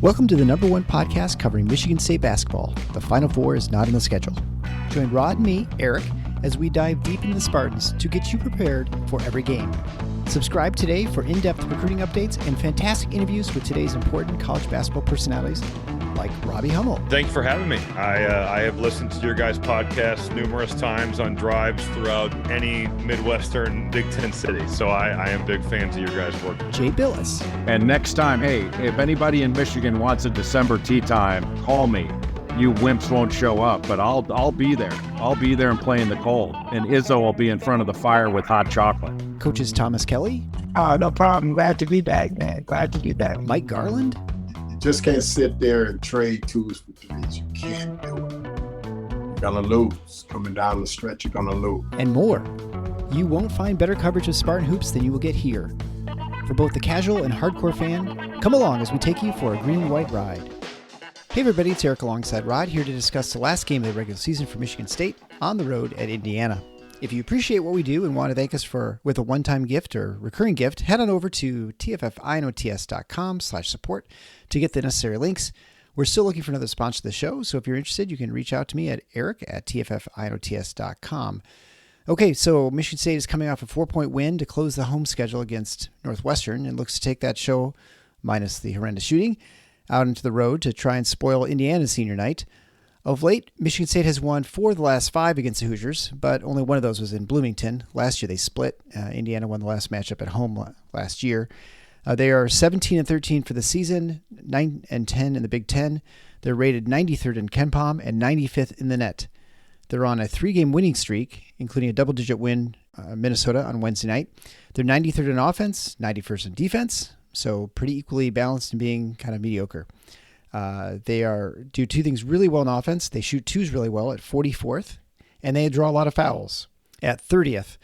Welcome to the number one podcast covering Michigan State basketball. The Final Four is not on the schedule. Join Rod and me, Eric, as we dive deep into the Spartans to get you prepared for every game. Subscribe today for in-depth recruiting updates and fantastic interviews with today's important college basketball personalities like Robbie Hummel. Thanks for having me. I have listened to your guys' podcast numerous times on drives throughout any Midwestern Big Ten city. So I am big fans of your guys' work. Jay Billis. And next time, hey, if anybody in Michigan wants a December tea time, call me. You wimps won't show up, but I'll be there. I'll be there and play in the cold. And Izzo will be in front of the fire with hot chocolate. Coaches Thomas Kelly. No problem. Glad to be back, man. Glad to be back. Mike Garland. Just can't sit there and trade twos for threes. You can't do it. You're gonna lose. Coming down the stretch, you're gonna lose. And more. You won't find better coverage of Spartan hoops than you will get here. For both the casual and hardcore fan, come along as we take you for a green and white ride. Hey everybody, it's Eric alongside Rod, here to discuss the last game of the regular season for Michigan State on the road at Indiana. If you appreciate what we do and want to thank us with a one-time gift or recurring gift, head on over to tffinots.com/support to get the necessary links. We're still looking for another sponsor of the show, so if you're interested, you can reach out to me at eric@tffinots.com. Okay, so Michigan State is coming off a 4-point win to close the home schedule against Northwestern and looks to take that show, minus the horrendous shooting, out into the road to try and spoil Indiana's senior night. Of late, Michigan State has won 4 of the last 5 against the Hoosiers, but only one of those was in Bloomington. Last year they split. Indiana won the last matchup at home last year. They are 17-13 for the season, 9-10 in the Big Ten. They're rated 93rd in KenPom and 95th in the net. They're on a 3-game winning streak, including a double-digit win Minnesota on Wednesday night. They're 93rd in offense, 91st in defense, so pretty equally balanced and being kind of mediocre. They do 2 things really well in offense. They shoot twos really well at 44th, and they draw a lot of fouls at 30th.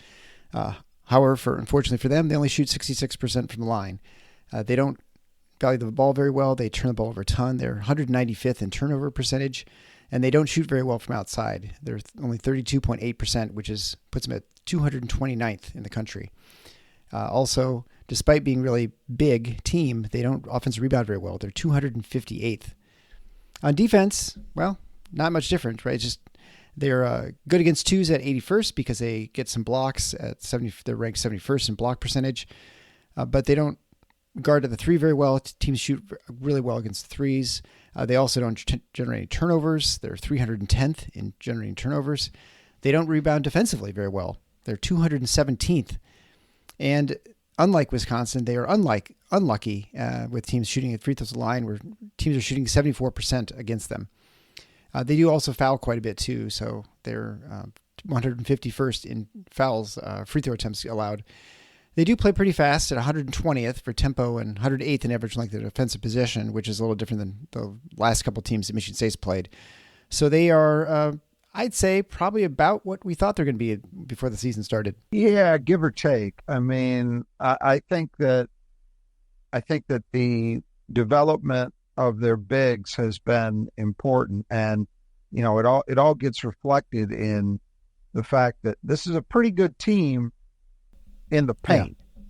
However, unfortunately for them, they only shoot 66% from the line. They don't value the ball very well. They turn the ball over a ton. They're 195th in turnover percentage, and they don't shoot very well from outside. They're only 32.8%, which puts them at 229th in the country. Also, despite being really big team, they don't offensive rebound very well. They're 258th. On defense, well, not much different, right? It's just they're good against twos at 81st because they get some blocks at 70. They're ranked 71st in block percentage, but they don't guard at the 3 very well. Teams shoot really well against threes. They also don't generate any turnovers. They're 310th in generating turnovers. They don't rebound defensively very well. They're 217th. And unlike Wisconsin, they are unlucky with teams shooting at free throws line, where teams are shooting 74% against them. They do also foul quite a bit too, so they're 151st in fouls, free throw attempts allowed. They do play pretty fast at 120th for tempo and 108th in average length of defensive possession, which is a little different than the last couple teams that Michigan State's played. So they are, I'd say, probably about what we thought they're going to be before the season started. Yeah, give or take. I mean, I think that the development of their bigs has been important, and it all gets reflected in the fact that this is a pretty good team in the paint. Yeah.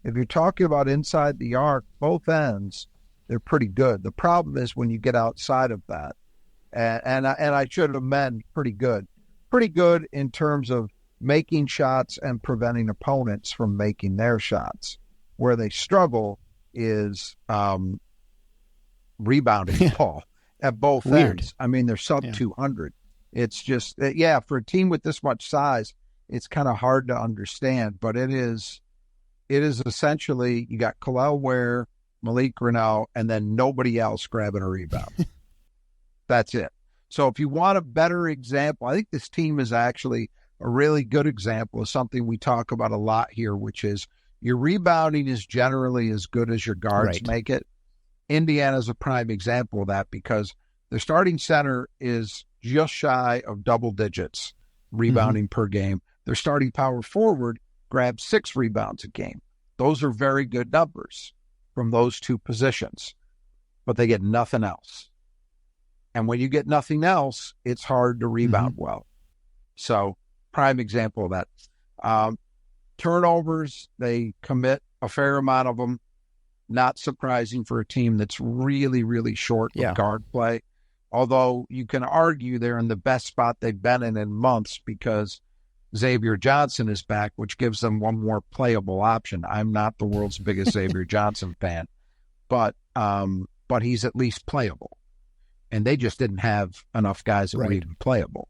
If you're talking about inside the arc, both ends, they're pretty good. The problem is when you get outside of that. And I should amend pretty good in terms of making shots and preventing opponents from making their shots. Where they struggle is rebounding ball at both ends. I mean, they're sub 200. It's just, for a team with this much size, it's kind of hard to understand. But it is essentially, you got Kalel Ware, Malik Grinnell, and then nobody else grabbing a rebound. That's it. So if you want a better example, I think this team is actually a really good example of something we talk about a lot here, which is your rebounding is generally as good as your guards make it. Indiana's a prime example of that because their starting center is just shy of double digits rebounding per game. Their starting power forward grabs 6 rebounds a game. Those are very good numbers from those 2 positions, but they get nothing else. And when you get nothing else, it's hard to rebound well. So prime example of that. Turnovers, they commit a fair amount of them. Not surprising for a team that's really, really short with guard play. Although you can argue they're in the best spot they've been in months because Xavier Johnson is back, which gives them one more playable option. I'm not the world's biggest Xavier Johnson fan, but he's at least playable. And they just didn't have enough guys that were even playable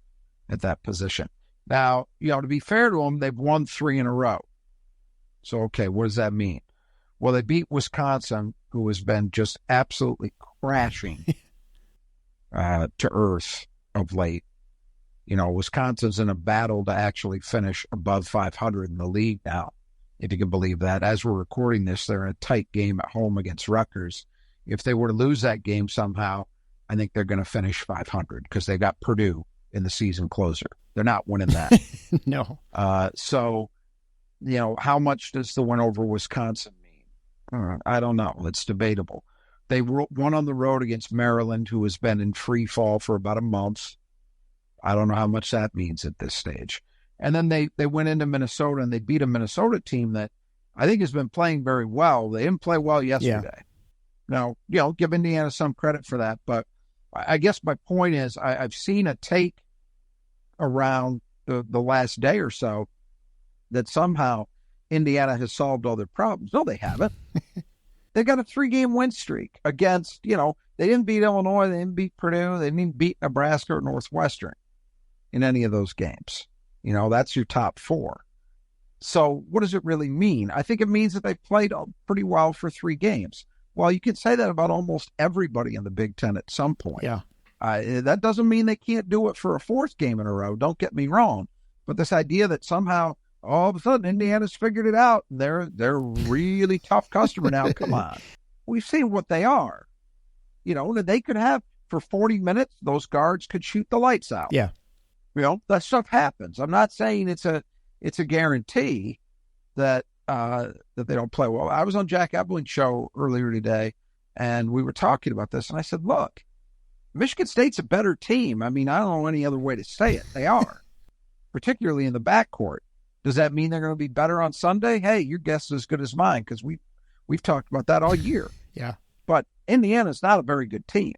at that position. Now, to be fair to them, they've won 3 in a row. So, okay, what does that mean? Well, they beat Wisconsin, who has been just absolutely crashing to earth of late. Wisconsin's in a battle to actually finish above 500 in the league now, if you can believe that. As we're recording this, they're in a tight game at home against Rutgers. If they were to lose that game somehow, I think they're going to finish 500 because they got Purdue in the season closer. They're not winning that. No. So, how much does the win over Wisconsin mean? I don't know. It's debatable. They won on the road against Maryland, who has been in free fall for about a month. I don't know how much that means at this stage. And then they went into Minnesota, and they beat a Minnesota team that I think has been playing very well. They didn't play well yesterday. Now, give Indiana some credit for that. But I guess my point is I've seen a take around the last day or so that somehow Indiana has solved all their problems. No, they haven't. They got a 3-game win streak against, they didn't beat Illinois, they didn't beat Purdue, they didn't beat Nebraska or Northwestern in any of those games. That's your top 4. So what does it really mean? I think it means that they played pretty well for 3 games. Well, you can say that about almost everybody in the Big Ten at some point. Yeah. That doesn't mean they can't do it for a 4th game in a row. Don't get me wrong. But this idea that somehow all of a sudden Indiana's figured it out, they're a really tough customer now. Come on. We've seen what they are. They could have for 40 minutes, those guards could shoot the lights out. Yeah. That stuff happens. I'm not saying it's a guarantee that they don't play well. I was on Jack Ebling's show earlier today, and we were talking about this, and I said, look, Michigan State's a better team. I mean, I don't know any other way to say it. They are, particularly in the backcourt. Does that mean they're going to be better on Sunday? Hey, your guess is as good as mine because we've talked about that all year. Yeah. But Indiana's not a very good team.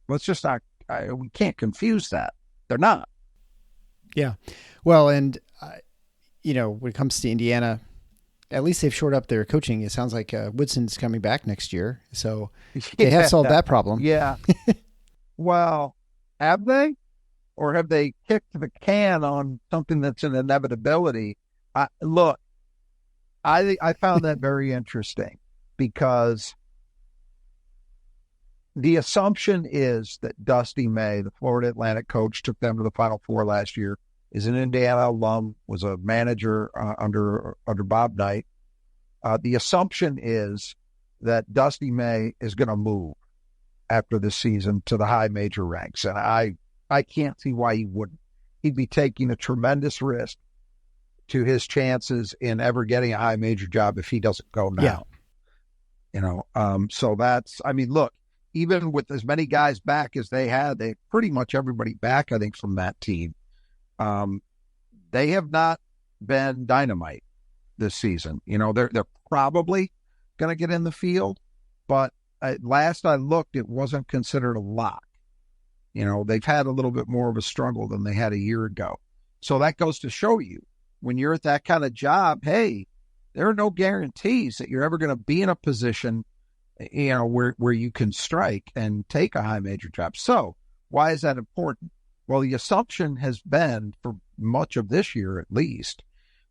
Let's just not we can't confuse that. They're not. Yeah. Well, and, when it comes to Indiana, at least they've shored up their coaching. It sounds like Woodson's coming back next year. So they have solved that problem. Yeah. Well, have they? Or have they kicked the can on something that's an inevitability? I found that very interesting because the assumption is that Dusty May, the Florida Atlantic coach, took them to the Final Four last year, is an Indiana alum, was a manager under Bob Knight. The assumption is that Dusty May is going to move after this season to the high major ranks. And I can't see why he wouldn't. He'd be taking a tremendous risk to his chances in ever getting a high major job if he doesn't go now. Yeah. So that's, look, even with as many guys back as they had, they pretty much everybody back, I think, from that team. They have not been dynamite this season. They're probably going to get in the field, but last I looked, it wasn't considered a lock. They've had a little bit more of a struggle than they had a year ago. So that goes to show you when you're at that kind of job, hey, there are no guarantees that you're ever going to be in a position, where you can strike and take a high major job. So why is that important? Well, the assumption has been for much of this year, at least,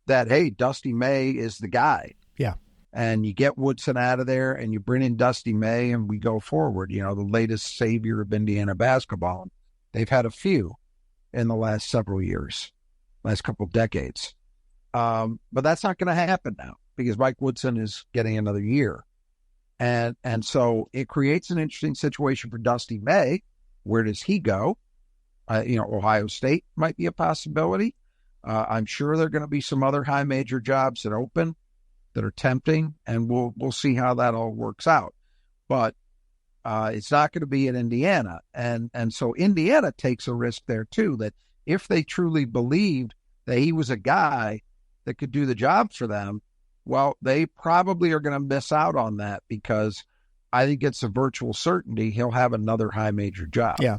that, hey, Dusty May is the guy. Yeah. And you get Woodson out of there and you bring in Dusty May and we go forward, the latest savior of Indiana basketball. They've had a few in the last several years, last couple of decades. But that's not going to happen now because Mike Woodson is getting another year. And so it creates an interesting situation for Dusty May. Where does he go? Ohio State might be a possibility. I'm sure there are going to be some other high major jobs that open that are tempting, and we'll see how that all works out. But it's not going to be in Indiana. And so Indiana takes a risk there too, that if they truly believed that he was a guy that could do the job for them, Well, they probably are going to miss out on that because I think it's a virtual certainty he'll have another high major job. Yeah.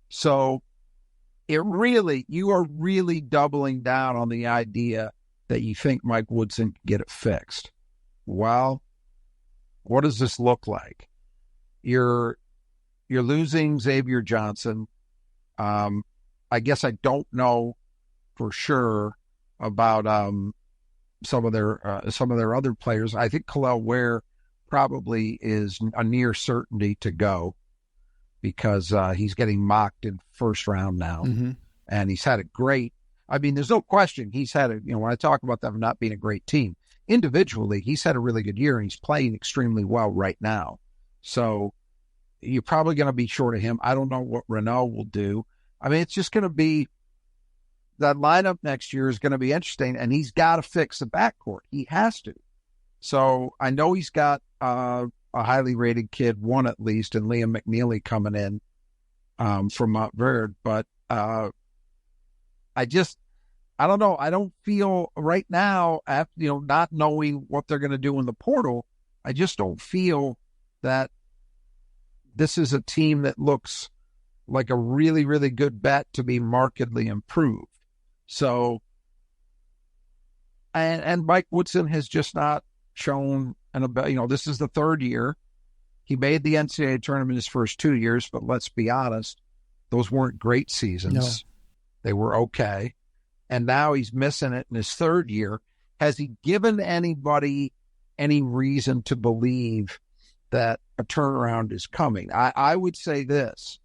So you are really doubling down on the idea that you think Mike Woodson can get it fixed. Well, what does this look like? You're losing Xavier Johnson. I guess I don't know for sure about some of their other players. I think Khalil Ware probably is a near certainty to go because he's getting mocked in first round now, and he's had a great. I mean, there's no question he's had when I talk about them not being a great team, individually, he's had a really good year and he's playing extremely well right now. So you're probably going to be short of him. I don't know what Renault will do. I mean, it's just going to be that lineup next year is going to be interesting, and he's got to fix the backcourt. He has to. So I know he's got a highly rated kid, one at least, and Liam McNeely coming in from Montverde, but I don't know. I don't feel right now, after, not knowing what they're going to do in the portal, I just don't feel that this is a team that looks like a really, really good bet to be markedly improved. So, and Mike Woodson has just not shown this is the third year. He made the NCAA tournament his first 2 years, but let's be honest, those weren't great seasons. No. They were okay. And now he's missing it in his third year. Has he given anybody any reason to believe that a turnaround is coming? I would say this,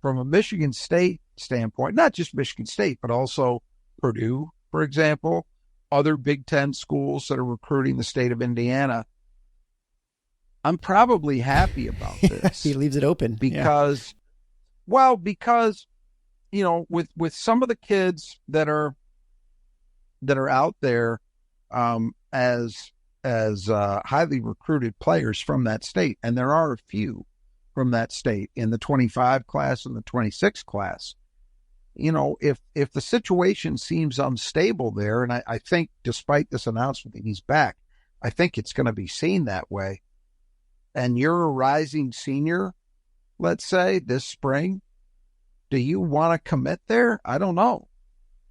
from a Michigan State standpoint, not just Michigan State, but also Purdue, for example, other Big Ten schools that are recruiting the state of Indiana. I'm probably happy about this. He leaves it open. Because, with some of the kids that are out there as highly recruited players from that state, and there are a few from that state in the 25 class and the 26 class. If the situation seems unstable there, and I think despite this announcement that he's back, I think it's going to be seen that way. And you're a rising senior, let's say, this spring, do you want to commit there? I don't know.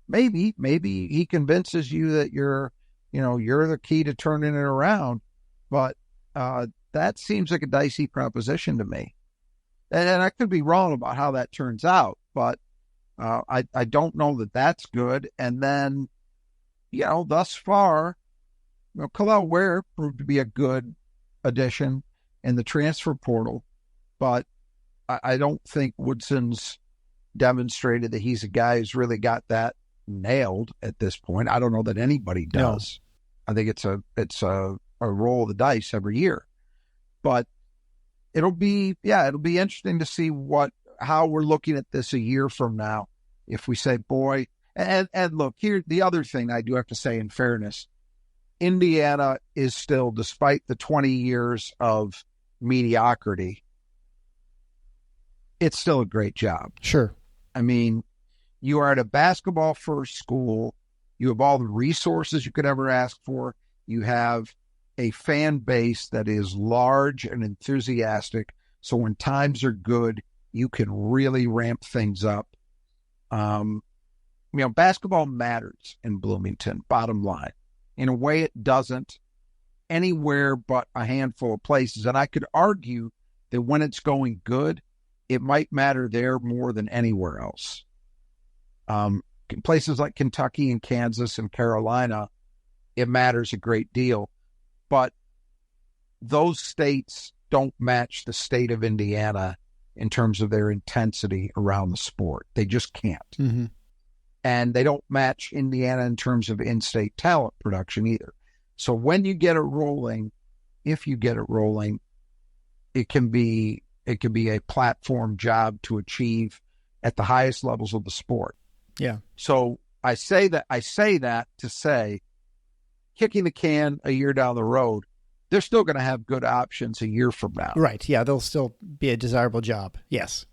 Maybe he convinces you that you're the key to turning it around, but that seems like a dicey proposition to me. And I could be wrong about how that turns out, but I don't know that that's good. And then, thus far, Khalil Ware proved to be a good addition in the transfer portal, but I don't think Woodson's demonstrated that he's a guy who's really got that nailed at this point. I don't know that anybody does. No. I think it's a roll of the dice every year, but it'll be interesting to see how we're looking at this a year from now. If we say, boy, and look here, the other thing I do have to say in fairness, Indiana is still, despite the 20 years of mediocrity, it's still a great job. Sure. I mean, you are at a basketball first school. You have all the resources you could ever ask for. You have a fan base that is large and enthusiastic. So when times are good, you can really ramp things up. Basketball matters in Bloomington, bottom line. In a way, it doesn't anywhere but a handful of places. And I could argue that when it's going good, it might matter there more than anywhere else. Places like Kentucky and Kansas and Carolina, it matters a great deal. But those states don't match the state of Indiana in terms of their intensity around the sport. They just can't. Mm-hmm. And they don't match Indiana in terms of in-state talent production either. So when you get it rolling, if you get it rolling, it can be a platform job to achieve at the highest levels of the sport. Yeah. So I say that to say, kicking the can a year down the road, they're still going to have good options a year from now. Right. Yeah. They'll still be a desirable job. Yes.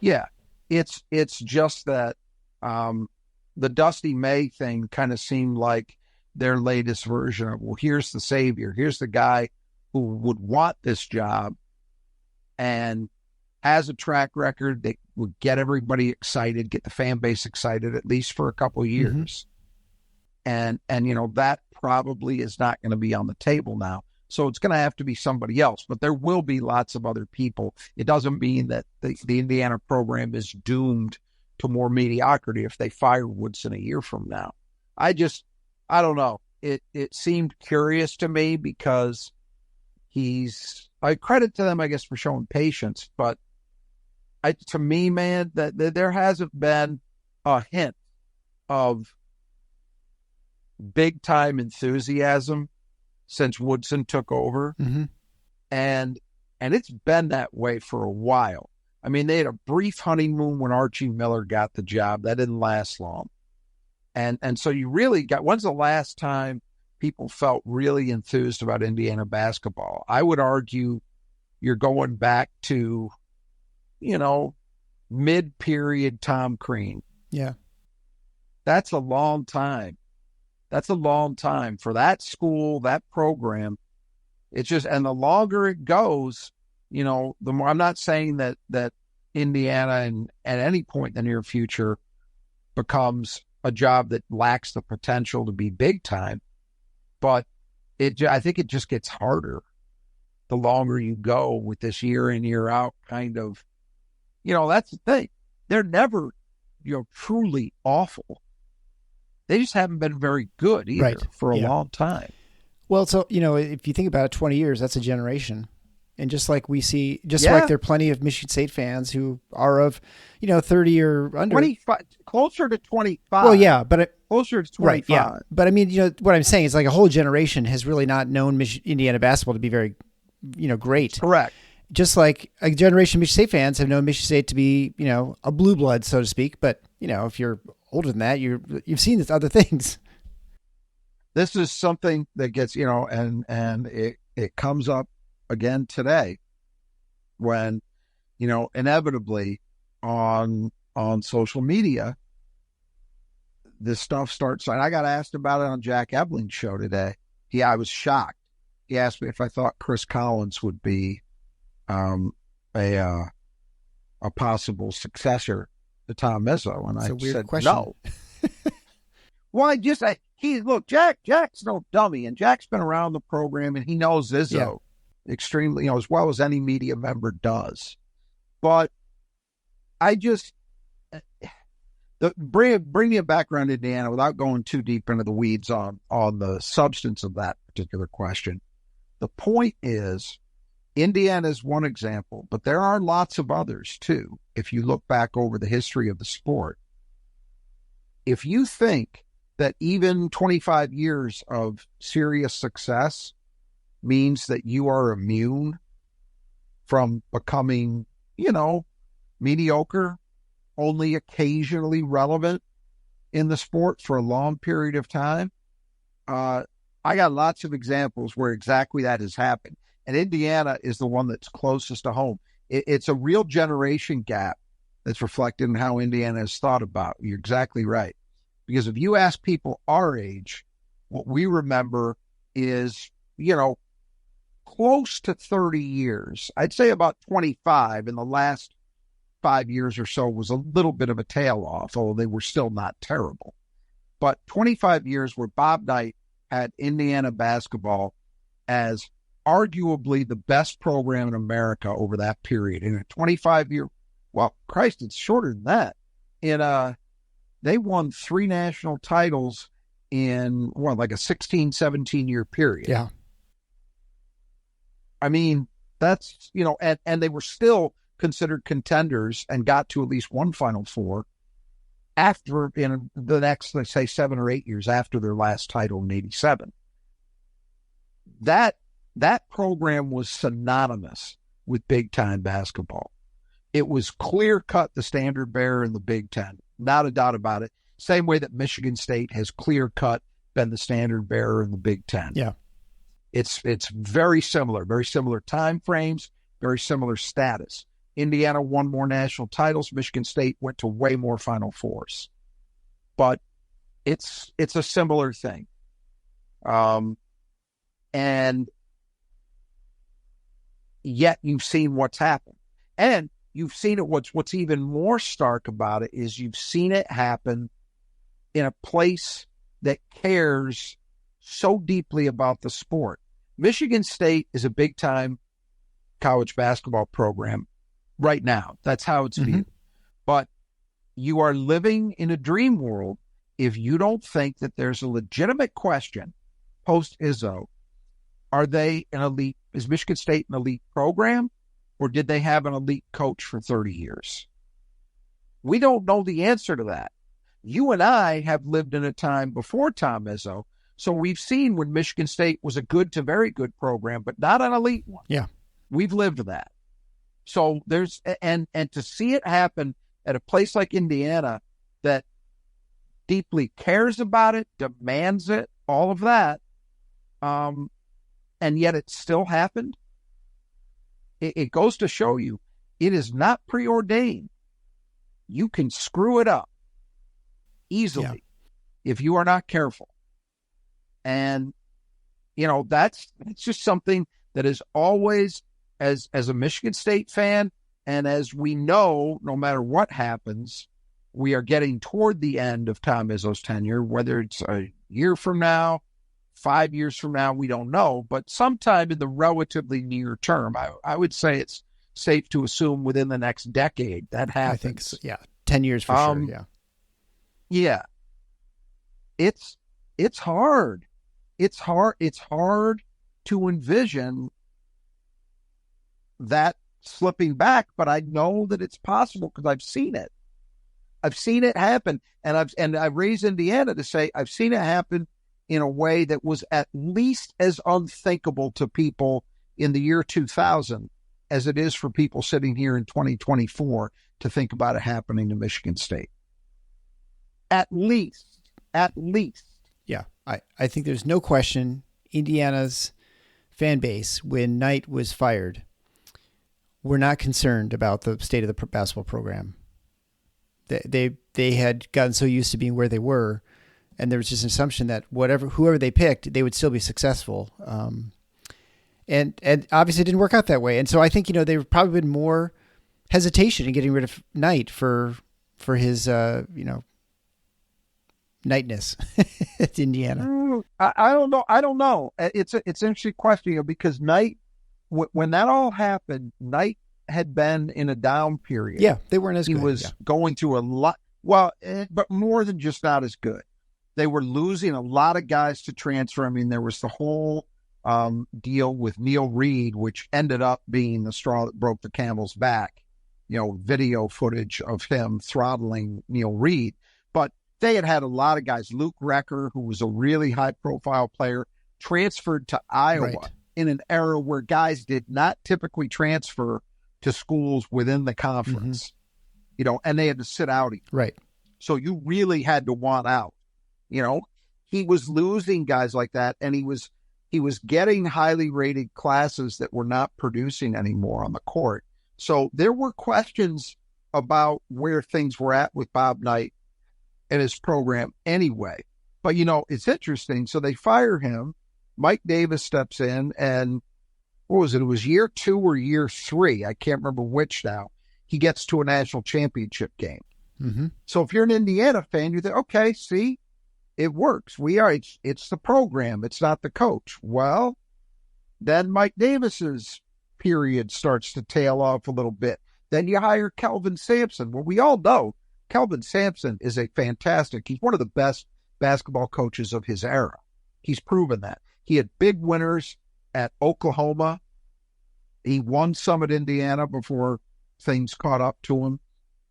Yeah. It's just that the Dusty May thing kind of seemed like their latest version of, well, here's the savior. Here's the guy who would want this job and has a track record that would get everybody excited, get the fan base excited, at least for a couple of years. And that probably is not going to be on the table now. So it's going to have to be somebody else, but there will be lots of other people. It doesn't mean that the Indiana program is doomed to more mediocrity if they fire Woodson a year from now. I don't know. It seemed curious to me because I credit to them, I guess, for showing patience, but to me, man, that there hasn't been a hint of big time enthusiasm since Woodson took over. And it's been that way for a while. I mean, they had a brief honeymoon when Archie Miller got the job. That didn't last long. And so you really when's the last time people felt really enthused about Indiana basketball? I would argue you're going back to, mid-period Tom Crean. Yeah. That's a long time. That's a long time for that school, that program. It's just, and the longer it goes, the more. I'm not saying that Indiana and at any point in the near future becomes a job that lacks the potential to be big time, but I think it just gets harder the longer you go with this year in, year out kind of. That's the thing. They're never, truly awful. They just haven't been very good either for a long time. Well, so, if you think about it, 20 years, that's a generation. And just like we see, like there are plenty of Michigan State fans who are of, 30 or under. 25, closer to 25. Well, yeah, but closer to 25. Right, yeah. But I mean, what I'm saying is like a whole generation has really not known Indiana basketball to be very, great. Correct. Just like a generation of Michigan State fans have known Michigan State to be, a blue blood, so to speak. But, if you're older than that, you've seen these other things. This is something that gets, and it comes up again today when, inevitably on social media, this stuff starts. And I got asked about it on Jack Ebling's show today. I was shocked. He asked me if I thought Chris Collins would be a possible successor to Tom Izzo, and I said question. No. Well, Jack's no dummy, and Jack's been around the program, and he knows Izzo extremely, as well as any media member does. But I just bring a background in Indiana without going too deep into the weeds on the substance of that particular question. The point is, Indiana is one example, but there are lots of others too. If you look back over the history of the sport, if you think that even 25 years of serious success means that you are immune from becoming, mediocre, only occasionally relevant in the sport for a long period of time, I got lots of examples where exactly that has happened. And Indiana is the one that's closest to home. It's a real generation gap that's reflected in how Indiana is thought about. You're exactly right. Because if you ask people our age, what we remember is, close to 30 years. I'd say about 25 in the last 5 years or so was a little bit of a tail off, although they were still not terrible. But 25 years where Bob Knight had Indiana basketball as arguably the best program in America over that period. In a 25-year, well, Christ, it's shorter than that. They won 3 national titles in, like a 16, 17-year period. Yeah. I mean, that's, and they were still considered contenders and got to at least one Final Four after, in the next, let's say, 7 or 8 years after their last title in 87. That program was synonymous with big-time basketball. It was clear-cut the standard bearer in the Big Ten, not a doubt about it. Same way that Michigan State has clear-cut been the standard bearer in the Big Ten. Yeah. It's very similar time frames, very similar status. Indiana won more national titles. Michigan State went to way more Final Fours. But it's a similar thing. And yet you've seen what's happened. And you've seen it. What's even more stark about it is you've seen it happen in a place that cares so deeply about the sport. Michigan State is a big-time college basketball program right now. That's how it's viewed. But you are living in a dream world if you don't think that there's a legitimate question post-Izzo. Are they an elite? Is Michigan State an elite program, or did they have an elite coach for 30 years? We don't know the answer to that. You and I have lived in a time before Tom Izzo, so we've seen when Michigan State was a good to very good program, but not an elite one. Yeah. We've lived that. So there's, and to see it happen at a place like Indiana that deeply cares about it, demands it, all of that, and yet it still happened. It goes to show you, it is not preordained. You can screw it up easily if you are not careful. And, that's just something that is always, as a Michigan State fan, and as we know, no matter what happens, we are getting toward the end of Tom Izzo's tenure, whether it's a year from now, 5 years from now, we don't know, but sometime in the relatively near term, I would say it's safe to assume within the next decade that happens. I think so, 10 years for sure, Yeah. It's hard. It's hard to envision that slipping back, but I know that it's possible because I've seen it. I've seen it happen, and I've raised Indiana to say I've seen it happen in a way that was at least as unthinkable to people in the year 2000 as it is for people sitting here in 2024 to think about it happening to Michigan State. At least. Yeah, I think there's no question Indiana's fan base, when Knight was fired, were not concerned about the state of the basketball program. They had gotten so used to being where they were, and there was just an assumption that whoever they picked, they would still be successful. And obviously it didn't work out that way. And so I think, they've probably been more hesitation in getting rid of Knight for his, Knightness at Indiana. I don't know. It's an interesting question because Knight, when that all happened, Knight had been in a down period. Yeah, they weren't as good. He was going through a lot. Well, but more than just not as good. They were losing a lot of guys to transfer. I mean, there was the whole deal with Neil Reed, which ended up being the straw that broke the camel's back. Video footage of him throttling Neil Reed. But they had a lot of guys. Luke Recker, who was a really high-profile player, transferred to Iowa in an era where guys did not typically transfer to schools within the conference, and they had to sit out. Right. So you really had to want out. He was losing guys like that, and he was getting highly rated classes that were not producing anymore on the court. So there were questions about where things were at with Bob Knight and his program anyway. But, it's interesting. So they fire him. Mike Davis steps in, and what was it? It was year 2 or year 3. I can't remember which now. He gets to a national championship game. Mm-hmm. So if you're an Indiana fan, you think, okay, see, it works. It's the program. It's not the coach. Well, then Mike Davis's period starts to tail off a little bit. Then you hire Kelvin Sampson. Well, we all know Kelvin Sampson is he's one of the best basketball coaches of his era. He's proven that. He had big winners at Oklahoma. He won some at Indiana before things caught up to him.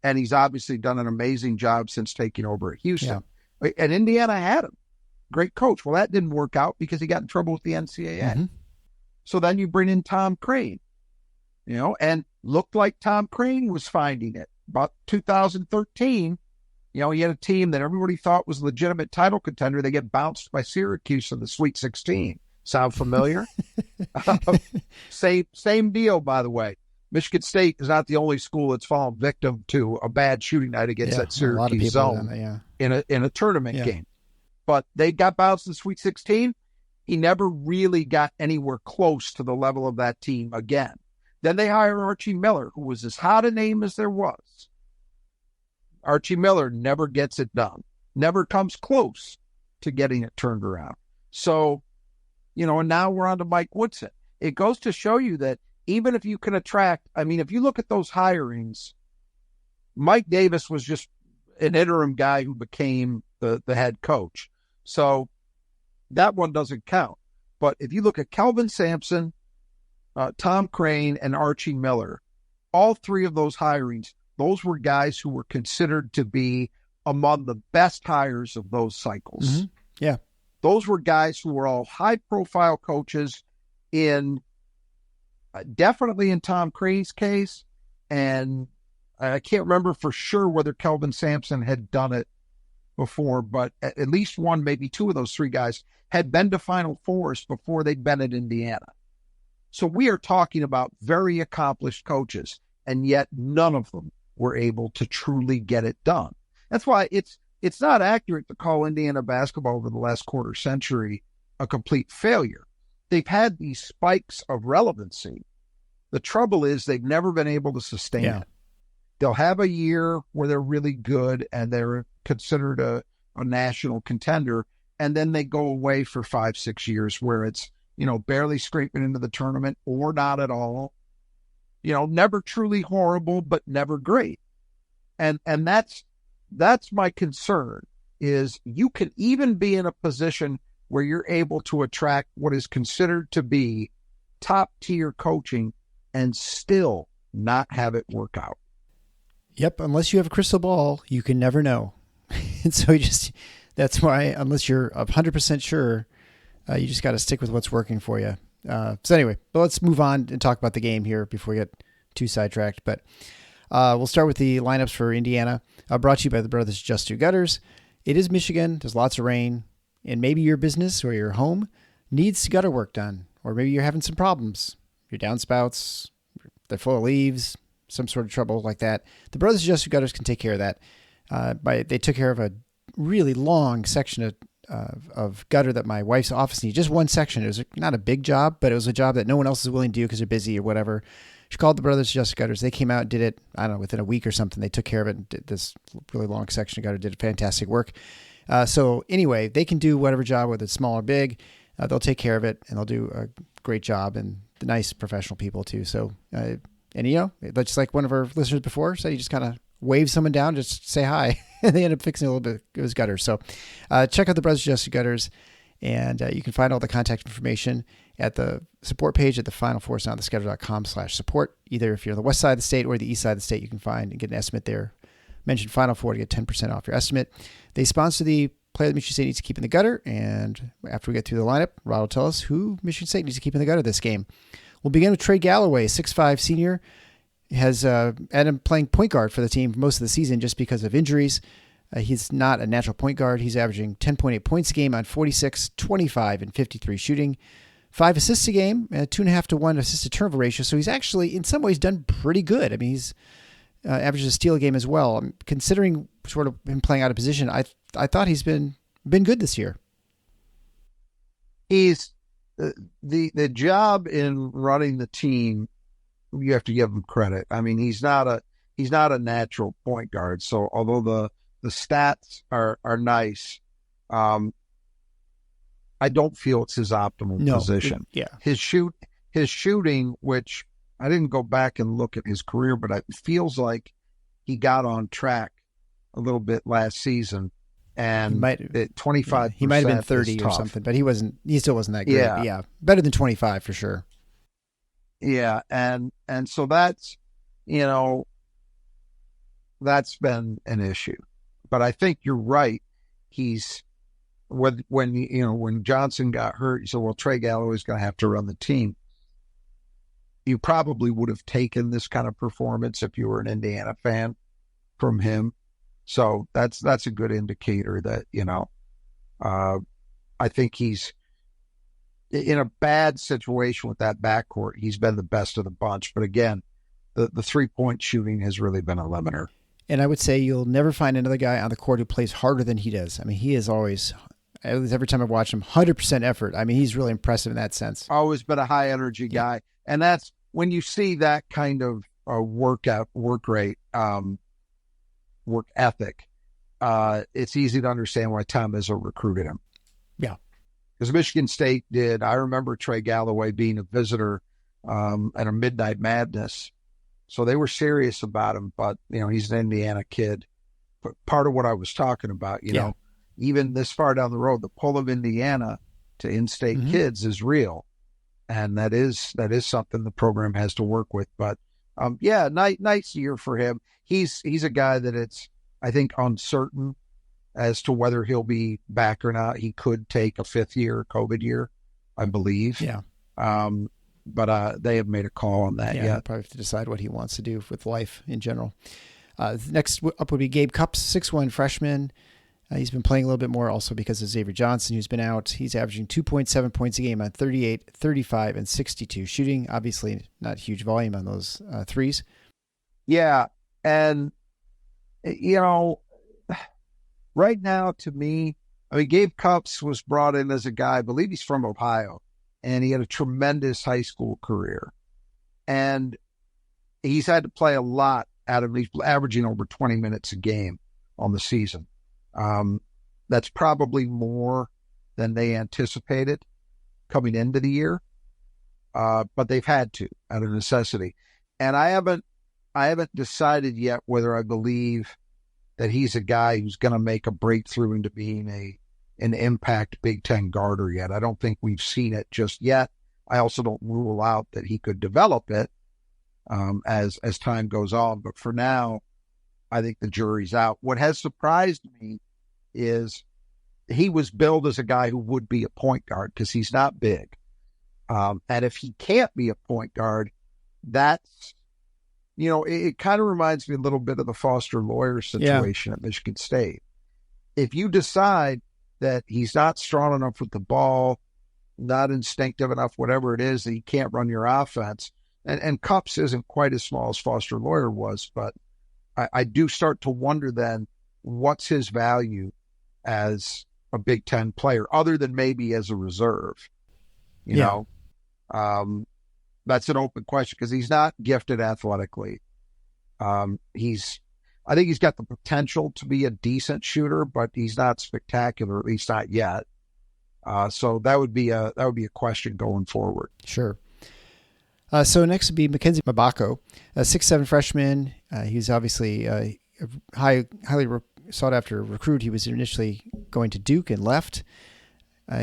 And he's obviously done an amazing job since taking over at Houston. Yeah. And Indiana had him. Great coach. Well, that didn't work out because he got in trouble with the NCAA. Mm-hmm. So then you bring in Tom Crane, and looked like Tom Crane was finding it. About 2013, he had a team that everybody thought was a legitimate title contender. They get bounced by Syracuse in the Sweet 16. Sound familiar? Same deal, by the way. Michigan State is not the only school that's fallen victim to a bad shooting night against that Syracuse zone in a tournament game. But they got bounced in the Sweet 16. He never really got anywhere close to the level of that team again. Then they hire Archie Miller, who was as hot a name as there was. Archie Miller never gets it done, never comes close to getting it turned around. So, and now we're on to Mike Woodson. It goes to show you that even if you can attract, if you look at those hirings, Mike Davis was just an interim guy who became the head coach. So that one doesn't count. But if you look at Kelvin Sampson, Tom Crane, and Archie Miller, all three of those hirings, those were guys who were considered to be among the best hires of those cycles. Mm-hmm. Yeah. Those were guys who were all high-profile coaches definitely in Tom Crane's case, and I can't remember for sure whether Kelvin Sampson had done it before, but at least one, maybe two of those three guys had been to Final Fours before they'd been at Indiana. So we are talking about very accomplished coaches, and yet none of them were able to truly get it done. That's why it's not accurate to call Indiana basketball over the last quarter century a complete failure. They've had these spikes of relevancy. The trouble is they've never been able to sustain it. They'll have a year where they're really good and they're considered a national contender, and then they go away for 5-6 years where it's, barely scraping into the tournament or not at all. Never truly horrible, but never great. And that's my concern, is you can even be in a position where you're able to attract what is considered to be top tier coaching and still not have it work out. Yep. Unless you have a crystal ball, you can never know. And so that's why, unless you're 100% sure, you just got to stick with what's working for you. So anyway, but let's move on and talk about the game here before we get too sidetracked. But we'll start with the lineups for Indiana, brought to you by the Brothers Just Two Gutters. It is Michigan. There's lots of rain, and maybe your business or your home needs gutter work done, or maybe you're having some problems. Your downspouts, they're full of leaves, some sort of trouble like that. The Brothers Just Two Gutters can take care of that. They took care of a really long section of gutter that my wife's office needs. Just one section. It was not a big job, but it was a job that no one else is willing to do because they're busy or whatever. She called the Brothers Just Gutters. They came out and did it, I don't know, within a week or something. They took care of it and did this really long section of gutter, did fantastic work. So anyway, they can do whatever job, whether it's small or big. They'll take care of it, and they'll do a great job, and the nice professional people too. So, and just like one of our listeners before said, you just kind of wave someone down, just say hi, and they end up fixing a little bit of his gutters. So check out the Brothers Just Gutters, and you can find all the contact information at the support page at the finalfoursouttheschedule.com/support. Either if you're on the west side of the state or the east side of the state, you can find and get an estimate there. Mention Final Four to get 10% off your estimate. They sponsor the player that Michigan State needs to keep in the gutter, and after we get through the lineup, Rod will tell us who Michigan State needs to keep in the gutter this game. We'll begin with Trey Galloway, 6'5" senior. Has had him playing point guard for the team most of the season just because of injuries. He's not a natural point guard. He's averaging 10.8 points a game on 46, 25, and 53 shooting. 5 assists a game, 2.5 to 1 assist to turnover ratio. So he's actually, in some ways, done pretty good. I mean, he's averages a steal a game as well. Considering sort of him playing out of position, I thought he's been good this year. He's the job in running the team. You have to give him credit. I mean, he's not a natural point guard. So although the stats are nice, I don't feel it's his optimal position. His shooting, which I didn't go back and look at his career, but it feels like he got on track a little bit last season. And 25%. He might have been 30 or something, but he still wasn't that great. Yeah. Better than 25 for sure. Yeah. And so that's been an issue, but I think you're right. He's when Johnson got hurt, he said, well, Trey Galloway's going to have to run the team. You probably would have taken this kind of performance if you were an Indiana fan from him. So that's a good indicator that, I think he's in a bad situation with that backcourt. He's been the best of the bunch. But again, the 3-point shooting has really been a limiter. And I would say you'll never find another guy on the court who plays harder than he does. I mean, he is always At least every time I've watched him, 100% effort. I mean, he's really impressive in that sense. Always been a high energy guy. And that's when you see that kind of work rate, work ethic, it's easy to understand why Tom Izzo recruited him. Yeah. Because Michigan State did. I remember Trey Galloway being a visitor at a Midnight Madness. So they were serious about him, but, he's an Indiana kid. But part of what I was talking about, you know, even this far down the road, the pull of Indiana to in-state kids is real. And that is something the program has to work with. But, nice year for him. He's a guy that it's, I think, uncertain as to whether he'll be back or not. He could take a fifth year, COVID year, I believe. Yeah. But they haven't made a call on that yet. He'll probably have to decide what he wants to do with life in general. Next up would be Gabe Cupps, 6'1" freshman. He's been playing a little bit more also because of Xavier Johnson, who's been out. He's averaging 2.7 points a game on 38, 35, and 62 shooting. Obviously, not huge volume on those threes. Yeah. And, right now, to me, Gabe Cupps was brought in as a guy, I believe he's from Ohio, and he had a tremendous high school career. And he's had to play a lot he's averaging over 20 minutes a game on the season. That's probably more than they anticipated coming into the year. But they've had to out of necessity. And I haven't decided yet whether I believe that he's a guy who's going to make a breakthrough into being an impact Big Ten guarder yet. I don't think we've seen it just yet. I also don't rule out that he could develop it as time goes on. But for now, I think the jury's out. What has surprised me is he was billed as a guy who would be a point guard because he's not big. And if he can't be a point guard, that's, it kind of reminds me a little bit of the Foster Lawyer situation at Michigan State. If you decide that he's not strong enough with the ball, not instinctive enough, whatever it is, that he can't run your offense, and Cupps isn't quite as small as Foster Lawyer was, but I do start to wonder then, what's his value as a Big Ten player, other than maybe as a reserve? You know, that's an open question because he's not gifted athletically. I think he's got the potential to be a decent shooter, but he's not spectacular, at least not yet. So that would be a question going forward. Sure. So next would be Mackenzie Mabako, a 6'7" freshman. He's obviously a highly sought-after recruit. He was initially going to Duke and left.